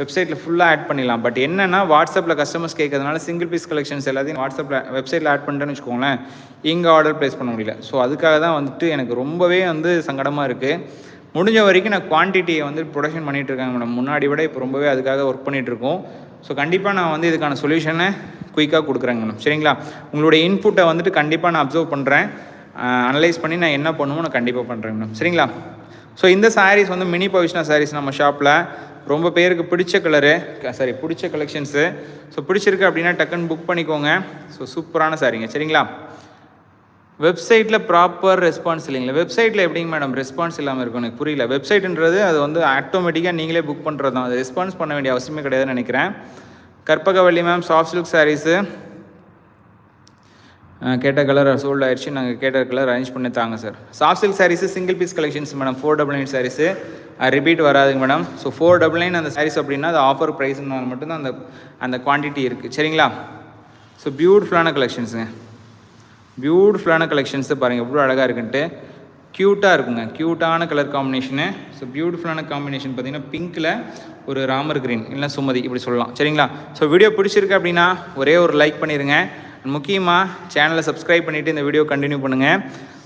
வெப்சைட்டில் ஃபுல்லாக ஆட் பண்ணிடலாம். பட் என்னென்னா வாட்ஸ்அப்பில் கஸ்டமர்ஸ் கேட்கறதுனால சிங்கிள் பீஸ் கலெக்ஷன்ஸ் எல்லாத்தையும் வெப்சைட்டில் ஆட் பண்ணிட்டேன்னு வச்சுக்கோங்களேன், இங்கே ஆர்டர் ப்ளேஸ் பண்ண முடியல. ஸோ அதுக்காக தான் வந்துட்டு எனக்கு ரொம்பவே வந்து சங்கடமாக இருக்குது. முடிஞ்ச வரைக்கும் நான் குவான்டிட்டியை வந்து ப்ரொடக்ஷன் பண்ணிகிட்ருக்காங்க மேடம். முன்னாடி விட இப்போ ரொம்பவே அதுக்காக ஒர்க் பண்ணிகிட்ருக்கோம். ஸோ கண்டிப்பாக நான் வந்து இதுக்கான சொல்யூஷனை குயிக்காக கொடுக்குறேங்க மேடம், சரிங்களா? உங்களுடைய இன்புட்டை வந்துட்டு கண்டிப்பாக நான் அப்சர்வ் பண்ணுறேன், அனலைஸ் பண்ணி நான் என்ன பண்ணுமோ நான் கண்டிப்பாக பண்ணுறேன் மேடம், சரிங்களா? ஸோ இந்த சாரீஸ் வந்து மினி பவிஷ்ணா சாரீஸ் நம்ம ஷாப்பில் ரொம்ப பேருக்கு பிடிச்ச கலெக்ஷன்ஸு. ஸோ பிடிச்சிருக்கு அப்படின்னா டக்குன்னு புக் பண்ணிக்கோங்க. ஸோ சூப்பரான சாரீங்க, சரிங்களா? வெப்சைட்டில் ப்ராப்பர் ரெஸ்பான்ஸ் இல்லைங்களா? வெப்சைட்டில் எப்படிங்க மேடம் ரெஸ்பான்ஸ் இல்லாமல் இருக்கும்? எனக்கு புரியல. வெப்சைட்டுன்றது அது வந்து ஆட்டோமேட்டிக்காக நீங்களே புக் பண்ணுறது தான், அது ரெஸ்பான்ஸ் பண்ண வேண்டிய அவசியமே கிடையாதுன்னு நினைக்கிறேன். Karpagavalli ma'am, soft silk sarees கேட்ட கலர் சோல்ட் ஆயிடுச்சு, நாங்கள் கேட்ட கலர் அரேஞ்ச் பண்ணி தாங்க sir. Soft silk sarees single piece collections madam, 499 sarees repeat வராதுங்க மேடம். ஸோ 499 அந்த சாரீஸ் அப்படின்னா அது ஆஃபர் ப்ரைஸ்னால் மட்டும்தான் அந்த குவான்டிட்டி இருக்குது, சரிங்களா? ஸோ பியூட்டிஃபுல்லான கலெக்ஷன்ஸுங்க, பியூட்டிஃபுல்லான கலெக்ஷன்ஸு பாருங்கள் எவ்வளோ அழகாக இருக்குன்ட்டு. க்யூட்டாக இருக்குங்க, க்யூட்டான கலர் காம்பினேஷனு. ஸோ பியூட்டிஃபுல்லான காம்பினேஷன் பார்த்தீங்கன்னா பிங்க்கில் ஒரு ராமர் கிரீன் இல்லை சுமதி இப்படி சொல்லலாம், சரிங்களா? ஸோ வீடியோ பிடிச்சிருக்கு அப்படின்னா ஒரே ஒரு லைக் பண்ணிடுங்க. முக்கியமாக சேனலை சப்ஸ்கிரைப் பண்ணிவிட்டு இந்த வீடியோ கண்டினியூ பண்ணுங்கள்.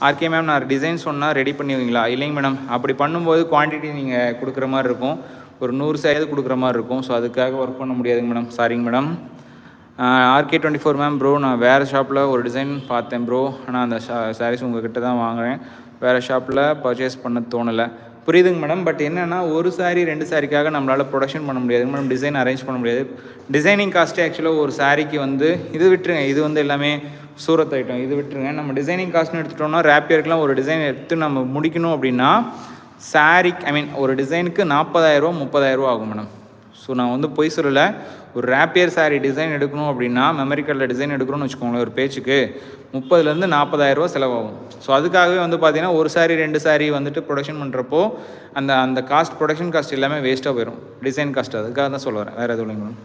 ஆர்கே மேம், நான் டிசைன் சொன்னால் ரெடி பண்ணுவீங்களா? இல்லைங்க மேடம், அப்படி பண்ணும்போது குவான்டிட்டி நீங்கள் கொடுக்குற மாதிரி இருக்கும், ஒரு 100 சாரீ கொடுக்குற மாதிரி இருக்கும். ஸோ அதுக்காக ஒர்க் பண்ண முடியாதுங்க மேடம், சாரிங்க மேடம். RK24 மேம், ப்ரோ நான் வேறு ஷாப்பில் ஒரு டிசைன் பார்த்தேன் ப்ரோ, ஆனால் அந்த சாரீஸ் உங்கள்கிட்ட தான் வாங்குகிறேன், வேறு ஷாப்பில் பர்ச்சேஸ் பண்ண தோணலை. புரியுதுங்க மேடம். பட் என்னென்னா ஒரு சாரீ 2 சாரிக்காக நம்மளால் ப்ரொடக்ஷன் பண்ண முடியாதுங்க மேடம், டிசைன் அரேஞ்ச் பண்ண முடியாது. டிசைனிங் காஸ்ட்டே ஆக்சுவலாக ஒரு சாரீக்கு வந்து இது விட்டுருங்க, இது வந்து எல்லாமே சூரத் ஐட்டம், இது விட்டுருங்க. நம்ம டிசைனிங் காஸ்ட்னு எடுத்துட்டோம்னா ரேப்பியருக்குலாம் ஒரு டிசைன் எடுத்து நம்ம முடிக்கணும் அப்படின்னா சாரீக்கு ஒரு டிசைனுக்கு 40,000 30,000 ஆகும் மேடம். ஸோ நான் வந்து பொய் சொல்லலை, ஒரு ரேப்பியர் சாரீ டிசைன் எடுக்கணும் அப்படின்னா மெமரி கார்டில் டிசைன் எடுக்கணும்னு வச்சுக்கோங்களேன், ஒரு பேச்சுக்கு 30,000 40,000 செலவாகும். ஸோ அதுக்காகவே வந்து பார்த்தீங்கன்னா ஒரு சாரீ 2 சாரீ வந்துட்டு ப்ரொடக்ஷன் பண்ணுறப்போ அந்த காஸ்ட், ப்ரொடக்ஷன் காஸ்ட் எல்லாமே வேஸ்ட்டாக போயிடும், டிசைன் காஸ்ட். அதுக்காக தான் சொல்ல வரேன், வேறு எதுவும் இல்லைங்க மேடம்.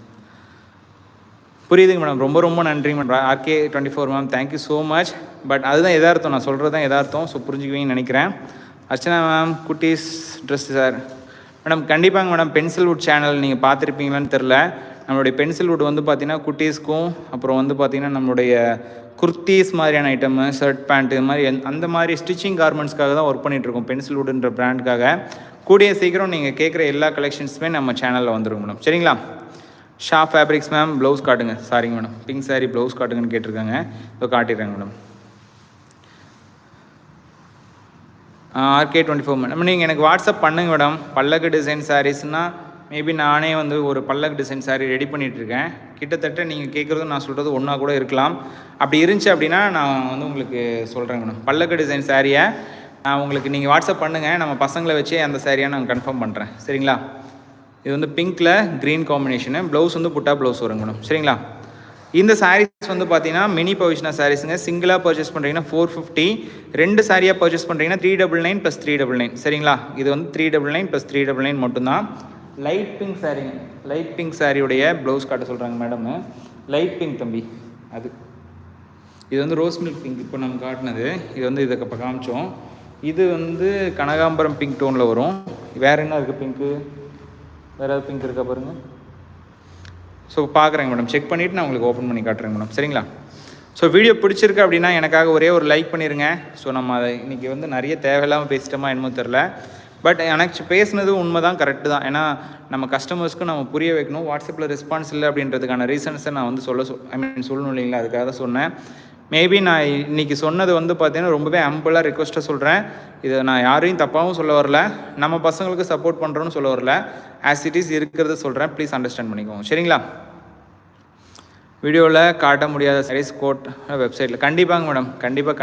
புரியுதுங்க மேடம், ரொம்ப ரொம்ப நன்றி madam. RK24 ma'am, thank you so much. But அதுதான் எதார்த்தம், நான் சொல்கிறது தான் எதார்த்தம். ஸோ புரிஞ்சுக்குவீங்கன்னு நினைக்கிறேன். அர்ச்சனா மேம், குட்டீஸ் ட்ரெஸ் சார் மேடம், கண்டிப்பாங்க மேடம். பென்சில் வுட் சேனல் நீங்கள் பார்த்துருப்பீங்களான்னு தெரில. நம்மளுடைய பென்சில் வுட் வந்து பார்த்திங்கன்னா குட்டீஸ்க்கும், அப்புறம் வந்து பார்த்திங்கன்னா நம்மளுடைய குர்த்தீஸ் மாதிரியான ஐட்டமு, ஷர்ட் பேண்ட், இது மாதிரி அந்த மாதிரி ஸ்டிச்சிங் கார்மெண்ட்ஸ்க்காக தான் ஒர்க் பண்ணிகிட்ருக்கோம், பென்சில் வுட்ன்ற பிராண்டுக்காக. கூடிய சீக்கிரம் நீங்கள் கேட்குற எல்லா கலெக்ஷன்ஸுமே நம்ம சேனலில் வந்துடும் மேடம், சரிங்களா? ஷாப் ஃபேப்ரிக்ஸ் மேம், ப்ளவுஸ் காட்டுங்க. சாரிங்க மேடம், பிங்க் சாரீ ப்ளவுஸ் காட்டுங்கன்னு கேட்டிருக்காங்க, இப்போ காட்டிடுறேங்க மேடம். RK24 மேடம், நீங்கள் எனக்கு வாட்ஸ்அப் பண்ணுங்க மேடம். பல்லக்கு டிசைன் சாரீஸ்னால் மேபி நானே வந்து ஒரு பல்லக்கு டிசைன் சாரீ ரெடி பண்ணிகிட்ருக்கேன். கிட்டத்தட்ட நீங்கள் கேட்குறதும் நான் சொல்கிறது ஒன்றா கூட இருக்கலாம். அப்படி இருந்துச்சு அப்படின்னா நான் வந்து உங்களுக்கு சொல்கிறேன் மேடம். பல்லக்கு டிசைன் சாரியை நான் உங்களுக்கு நீங்கள் வாட்ஸ்அப் பண்ணுங்கள், நம்ம பசங்களை வச்சு அந்த சாரியாக நான் கன்ஃபார்ம் பண்ணுறேன். சரிங்களா? இது வந்து பிங்க்கில் க்ரீன் காம்பினேஷனு. ப்ளவுஸ் வந்து புட்டா ப்ளவுஸ் வருங்க மேடம். சரிங்களா? இந்த சாரீஸ் வந்து பார்த்தீங்கன்னா மினி பவிஷ்னா சாரீஸுங்க. சிங்கிளாக பர்ச்சேஸ் பண்ணுறீங்கன்னா 450, 2 சாரியாக பர்ச்சேஸ் பண்ணுறீங்கன்னா 399 + 399. சரிங்களா? இது வந்து 399 + 399 மட்டும்தான். லைட் பிங்க் சாரீங்க. லைட் பிங்க் சாரியுடைய ப்ளவுஸ் காட்ட சொல்கிறாங்க மேடமு. லைட் பிங்க் தம்பி, அது இது வந்து ரோஸ் மில்க் பிங்க் இப்போ நம்ம காட்டினது. இது வந்து இதை இப்போ காமிச்சோம். இது வந்து கனகாம்பரம் பிங்க் டோனில் வரும். வேறு என்ன இருக்குது பிங்க்கு? வேறு ஏதாவது பிங்க் இருக்கா பாருங்கள். ஸோ பார்க்குறேங்க மேடம், செக் பண்ணிவிட்டு நான் உங்களுக்கு ஓப்பன் பண்ணி காட்டுறேங்க மேடம். சரிங்களா? ஸோ வீடியோ பிடிச்சிருக்கு அப்படின்னா எனக்காக ஒரே ஒரு லைக் பண்ணிடுங்க. ஸோ நம்ம அதை இன்றைக்கி வந்து நிறைய தேவையில்லாமல் பேசிட்டோமா என்னமோ தெரில. பட் எனக்கு பேசுனது உண்மை தான், கரெக்டு தான். ஏன்னா நம்ம கஸ்டமர்ஸ்க்கும் நம்ம புரிய வைக்கணும். வாட்ஸ்அப்பில் ரெஸ்பான்ஸ் இல்லை அப்படின்றதுக்கான ரீசன்ஸை நான் வந்து சொல்லணும் இல்லைங்களா? அதுக்காக தான் சொன்னேன். மேபி நான் இன்றைக்கி சொன்னது வந்து பார்த்தீங்கன்னா ரொம்பவே அம்பிளாக ரிக்வஸ்ட்டாக சொல்கிறேன். இதை நான் யாரையும் தப்பாகவும் சொல்ல வரல, நம்ம பசங்களுக்கு சப்போர்ட் பண்ணுறோன்னு சொல்ல வரல. ஆஸ் இட் இஸ் இருக்கிறத சொல்கிறேன், ப்ளீஸ் அண்டர்ஸ்டாண்ட் பண்ணிக்கோங்க. சரிங்களா? வீடியோவில் காட்ட முடியாத சாரீஸ் கோட் வெப்சைட்டில் கண்டிப்பாங்க மேடம்,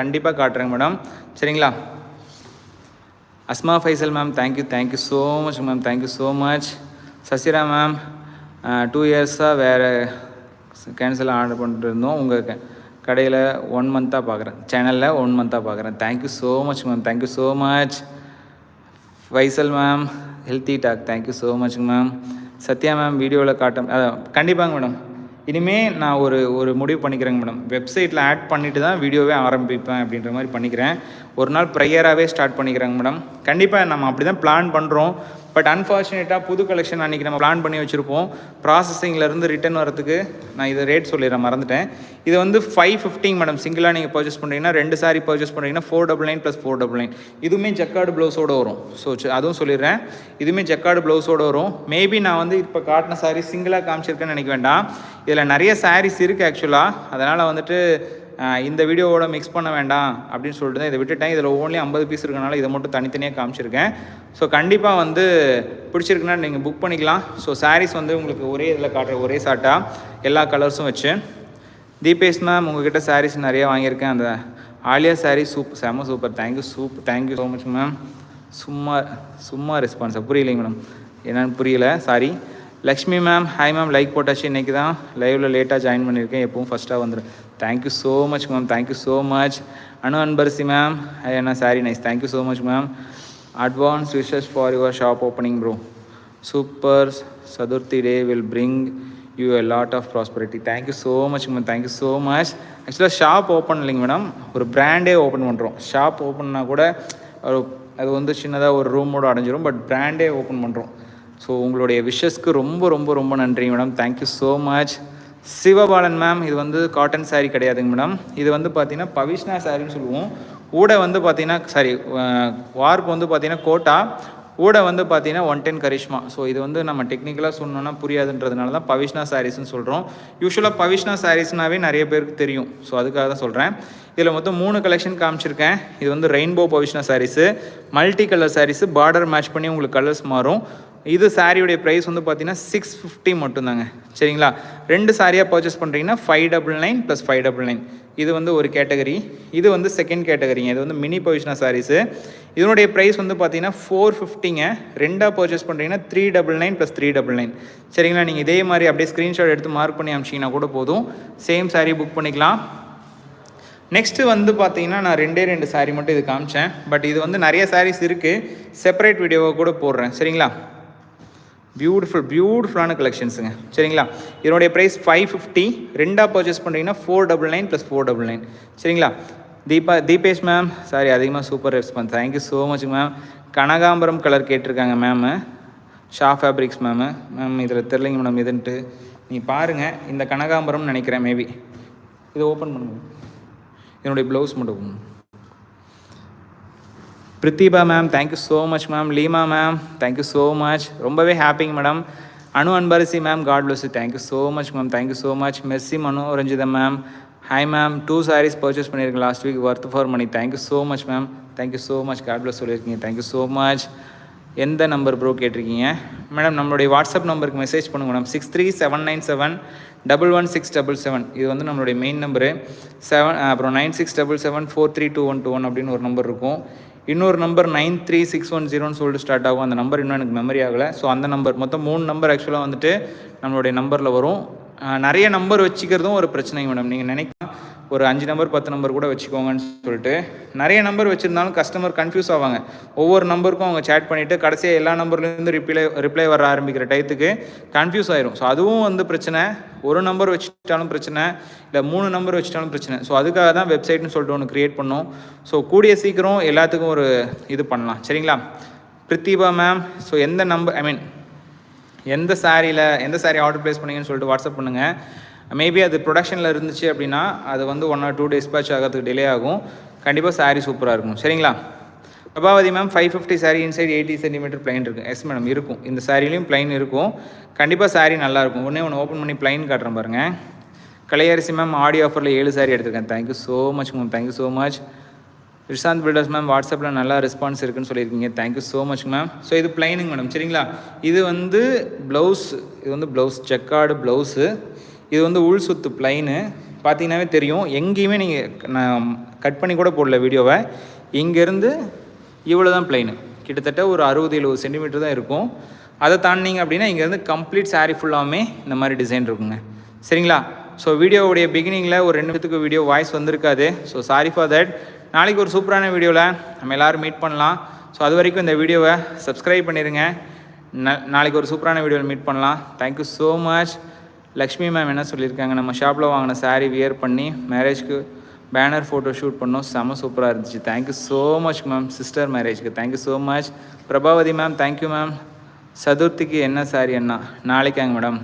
கண்டிப்பாக காட்டுறேங்க மேடம். சரிங்களா? Asma Faisal ma'am, thank you so much ma'am, thank you so much. Sasira ma'am, 2 இயர்ஸாக வேறு கேன்சல் ஆர்டர் பண்ணிட்டு இருந்தோம். உங்கள் கடையில் 1 மந்த்தாக பார்க்குறேன், சேனலில் 1 மந்த்தாக பார்க்குறேன். Thank you so much ma'am, thank you so much. Faisal ma'am, healthy talk, thank you so much ma'am. Sathya ma'am, வீடியோவில் கண்டிப்பாங்க மேடம். இனிமேல் நான் ஒரு முடிவு பண்ணிக்கிறேங்க மேடம். வெப்சைட்டில் ஆட் பண்ணிவிட்டு தான் வீடியோவே ஆரம்பிப்பேன் அப்படின்ற மாதிரி பண்ணிக்கிறேன். ஒரு நாள் ப்ரையராகவே ஸ்டார்ட் பண்ணிக்கிறேங்க மேடம். கண்டிப்பாக நம்ம அப்படி தான் பிளான் பண்ணுறோம். பட் அன்ஃபார்ச்சுனேட்டாக புது கலெக்ஷன் அன்றைக்கி நம்ம பிளான் பண்ணி வச்சுருப்போம். ப்ராசஸிங்லேருந்து ரிட்டன் வரதுக்கு நான் இதை ரேட் சொல்லிடுறேன், மறந்துட்டேன். இது வந்து 550 மேடம். சிங்கிளாக நீங்கள் பர்ச்சேஸ் பண்ணுறீங்கன்னா 2 சாரி பர்ச்சேஸ் பண்ணுறீங்கன்னா 499 + 499. இதுவுமே ஜக்கார்டு ப்ளவுஸோடு வரும். ஸோ அதுவும் சொல்லிடுறேன், இதுவுமே ஜக்கார்டு ப்ளவுஸோடு வரும். மேபி நான் வந்து இப்போ காட்டின சாரீ சிங்கிளாக காமிச்சிருக்கேன்னு நினைக்க வேண்டாம். இதில் நிறைய சாரீஸ் இருக்குது ஆக்சுவலாக. அதனால் வந்துட்டு இந்த வீடியோவோட மிக்ஸ் பண்ண வேண்டாம் அப்படின்னு சொல்லிட்டு தான் இதை விட்டுட்டேன். இதில் ஓன்லி 50 பீஸ் இருக்கனால இதை மட்டும் தனித்தனியாக காமிச்சிருக்கேன். ஸோ கண்டிப்பாக வந்து பிடிச்சிருக்குன்னா நீங்கள் புக் பண்ணிக்கலாம். ஸோ சாரீஸ் வந்து உங்களுக்கு ஒரே இதில் காட்டுற ஒரே சாட்டாக எல்லா கலர்ஸும் வச்சு. தீபேஷ் மேம், உங்கள்கிட்ட சாரீஸ் நிறைய வாங்கியிருக்கேன். அந்த ஆலியா சாரீ செம்ம super, thank you so much ma'am. சும்மா ரெஸ்பான்ஸாக புரியலைங்க மேடம், என்னன்னு புரியல, sorry. Lakshmi ma'am, hi ma'am, like போட்டாச்சு. இன்றைக்கி தான் லைவில் லேட்டாக ஜாயின் பண்ணியிருக்கேன், எப்பவும் ஃபஸ்ட்டாக வந்துடும். Thank you so much ma'am, thank you so much. Anbarasi ma'am, என்ன sari nice, thank you so much ma'am. Advance wishes for your shop opening bro. Super Chaturthi day will bring you a lot of prosperity. Thank you so much ma'am, thank you so much. ஆக்சுவலாக shop open இல்லைங்க madam, ஒரு பிராண்டே open பண்ணுறோம். Shop ஓப்பன்னா கூட அது வந்து சின்னதாக ஒரு ரூமோடு அடைஞ்சிரும். பட் பிராண்டே ஓப்பன் பண்ணுறோம். ஸோ உங்களுடைய விஷஸ்க்கு ரொம்ப நன்றி madam, thank you so much. Sivabalan ma'am, இது வந்து காட்டன் சாரீ கிடையாதுங்க மேடம். இது வந்து பார்த்தீங்கன்னா பவிஷ்னா சாரின்னு சொல்லுவோம். ஊடை வந்து பார்த்தீங்கன்னா வார்ப்பு வந்து பார்த்தீங்கன்னா கோட்டா, ஊடை வந்து பார்த்தீங்கன்னா 110 கரிஷ்மா. ஸோ இது வந்து நம்ம டெக்னிக்கலாக சொன்னோன்னா புரியாதுன்றதுனால தான் பவிஷ்னா சாரீஸ்ன்னு சொல்கிறோம். யூஸ்வலாக பவிஷ்னா சாரீஸ்னாவே நிறைய பேருக்கு தெரியும். ஸோ அதுக்காக தான் சொல்கிறேன். இதில் மொத்தம் 3 கலெக்ஷன் காமிச்சிருக்கேன். இது வந்து rainbow Pavishna saris, multi colour saris, border match பண்ணி உங்களுக்கு கலர்ஸ் மாறும். இது சாரியுடைய ப்ரைஸ் வந்து பார்த்தீங்கன்னா 650 மட்டும்தாங்க. சரிங்களா? 2 சாரியாக பர்ச்சேஸ் பண்ணுறீங்கன்னா 599 + 599. இது வந்து ஒரு கேட்டகரி. இது வந்து செகண்ட் கேட்டகரிங்க. இது வந்து மினி பவிஷ்னா சாரீஸு. இதனுடைய ப்ரைஸ் வந்து பார்த்தீங்கன்னா 450ங்க. 2ஆக பர்ச்சேஸ் பண்ணுறீங்கன்னா 399 + 399. சரிங்களா? நீங்கள் இதே மாதிரி அப்படியே ஸ்க்ரீன்ஷாட் எடுத்து மார்க் பண்ணி அனுப்பிச்சிங்கன்னா கூட போதும். சேம் சாரீ புக் பண்ணிக்கலாம். நெக்ஸ்ட்டு வந்து பார்த்தீங்கன்னா நான் 2 சாரீ மட்டும் இது காமிச்சேன். பட் இது வந்து நிறைய சாரீஸ் இருக்குது, செப்பரேட் வீடியோவை கூட போடுறேன். சரிங்களா? பியூட்டிஃபுல்லான கலெக்ஷன்ஸுங்க. சரிங்களா? இதனுடைய ப்ரைஸ் 550. 2ஆக பர்ச்சேஸ் பண்ணுறீங்கன்னா 499 + 499. சரிங்களா? தீபேஷ் மேம், சாரி அதிகமாக super response, thank you so much ma'am. கனகாம்பரம் கலர் கேட்டிருக்காங்க ma'am, Shah fabrics ma'am. Ma'am இதில் தெரிலைங்க மேடம் எதுன்ட்டு, நீ பாருங்கள். இந்த கனகாம்பரம்னு நினைக்கிறேன், மேபி. இதை ஓப்பன் பண்ணுங்க, என்னுடைய ப்ளவுஸ் மட்டும். Prithiba ma'am, thank you so much ma'am. Leema ma'am, thank you so much, ரொம்பவே ஹாப்பிங்க madam. Anbarasi ma'am, God bless you, thank you so much ma'am, thank you so much. Mercy Manoranjitha ma'am, hi ma'am. 2 saris purchase பண்ணியிருக்கேன் last week, worth for money, thank you so much ma'am, thank you so much, God bless சொல்லியிருக்கீங்க, thank you so much. எந்த number bro கேட்டிருக்கீங்க madam? நம்மளுடைய WhatsApp நம்பருக்கு message பண்ணுங்க madam. 6379711677. இது வந்து நம்மளுடைய மெயின் நம்பரு. அப்புறம் 9677743221 அப்படின்னு ஒரு நம்பர் இருக்கும். இன்னொரு நம்பர் 93610 சொல்லிட்டு ஸ்டார்ட் ஆகும். அந்த நம்பர் இன்னும் எனக்கு மெமரி ஆகலை. ஸோ அந்த நம்பர் மொத்தம் 3 நம்பர் ஆக்சுவலாக வந்துட்டு நம்மளுடைய நம்பரில் வரும். நிறைய நம்பர் வச்சுக்கிறதும் ஒரு பிரச்சனைங்க மேடம். நீங்கள் நினைக்கலாம் ஒரு 5 நம்பர் 10 நம்பர் கூட வச்சுக்கோங்கன்னு சொல்லிட்டு. நிறைய நம்பர் வச்சுருந்தாலும் கஸ்டமர் கன்ஃபியூஸ் ஆவாங்க. ஒவ்வொரு நம்பருக்கும் அவங்க சேட் பண்ணிவிட்டு கடைசியாக எல்லா நம்பர்லேருந்து ரிப்ளை வர ஆரம்பிக்கிற டயத்துக்கு கன்ஃபியூஸ் ஆயிரும். ஸோ அதுவும் வந்து பிரச்சனை. ஒரு நம்பர் வச்சுட்டாலும் பிரச்சனை, இல்லை 3 நம்பர் வச்சுட்டாலும் பிரச்சனை. ஸோ அதுக்காக தான் வெப்சைட்னு சொல்லிட்டு ஒன்று க்ரியேட் பண்ணோம். ஸோ கூடிய சீக்கிரம் எல்லாத்துக்கும் ஒரு இது பண்ணலாம், சரிங்களா? பிரித்திபா மேம், ஸோ எந்த நம்பர் எந்த சாரீ ஆர்டர் ப்ளேஸ் பண்ணீங்கன்னு சொல்லிட்டு வாட்ஸ்அப் பண்ணுங்கள். மேபி அது ப்ரொடக்ஷனில் இருந்துச்சு அப்படின்னா அது வந்து 1 or 2 டிஸ்பேச் ஆகிறதுக்கு டிலே ஆகும். கண்டிப்பாக சாரீ சூப்பராக இருக்கும், சரிங்களா? Prabhavathi ma'am, 550 saree inside 80 centimetre plain இருக்குது. எஸ் மேடம், இருக்கும். இந்த சாரிலையும் பிளைன் இருக்கும். கண்டிப்பாக சாரீ நல்லாயிருக்கும். ஒன்று ஓப்பன் பண்ணி பிளைன் காட்டுறேன் பாருங்கள். கலையரசி மேம், ஆடியோ ஆஃபரில் 7 சாரீ எடுத்திருக்கேன். Thank you so much ma'am, thank you so much. Rishanth builders ma'am, வாட்ஸ்அப்பில் நல்லா ரெஸ்பான்ஸ் இருக்குன்னு சொல்லியிருக்கீங்க. Thank you so much ma'am. So இது பிளைனுங்க மேடம், சரிங்களா? இது வந்து ப்ளவுஸ், செக்கார்டு ப்ளவுஸு. இது வந்து உள் சுத்து பிளைனு. பார்த்தீங்கன்னாவே தெரியும். எங்கேயுமே நீங்கள் நான் கட் பண்ணி கூட போடல வீடியோவை. இங்கேருந்து இவ்வளோ தான் பிளைனு. கிட்டத்தட்ட ஒரு 60-70 சென்டிமீட்டர் தான் இருக்கும். அதை தாண்டிங்க அப்படின்னா இங்கேருந்து கம்ப்ளீட் சாரீ ஃபுல்லாமே இந்த மாதிரி டிசைன் இருக்குங்க, சரிங்களா? ஸோ வீடியோவுடைய பிகினிங்கில் ஒரு 2 நிமிஷத்துக்கு வீடியோ வாய்ஸ் வந்திருக்காது. So sorry for that. நாளைக்கு ஒரு சூப்பரான வீடியோவில் நம்ம எல்லோரும் மீட் பண்ணலாம். ஸோ அது வரைக்கும் இந்த வீடியோவை சப்ஸ்கிரைப் பண்ணிடுங்க. நாளைக்கு ஒரு சூப்பரான வீடியோவில் மீட் பண்ணலாம். Thank you so much. Lakshmi ma'am என்ன சொல்லியிருக்காங்க, நம்ம ஷாப்பில் வாங்கின சாரீ வியர் பண்ணி மேரேஜ்க்கு பேனர் ஃபோட்டோ ஷூட் பண்ணோம், செம சூப்பராக இருந்துச்சு. Thank you so much ma'am. Sister மேரேஜ்க்கு thank you so much. Prabhavathi ma'am, thank you ma'am. சதுர்த்திக்கு என்ன சாரீ அண்ணா? நாளைக்காங்க மேடம்.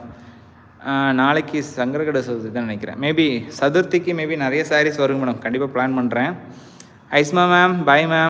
நாளைக்கு சங்கரகடை சதுர்த்தி தான் நினைக்கிறேன். மேபி சதுர்த்திக்கு மேபி நிறைய சாரீஸ் வருங்க மேடம். கண்டிப்பாக பிளான் பண்ணுறேன். ஐஸ்மா மேம், பாய் மேம்.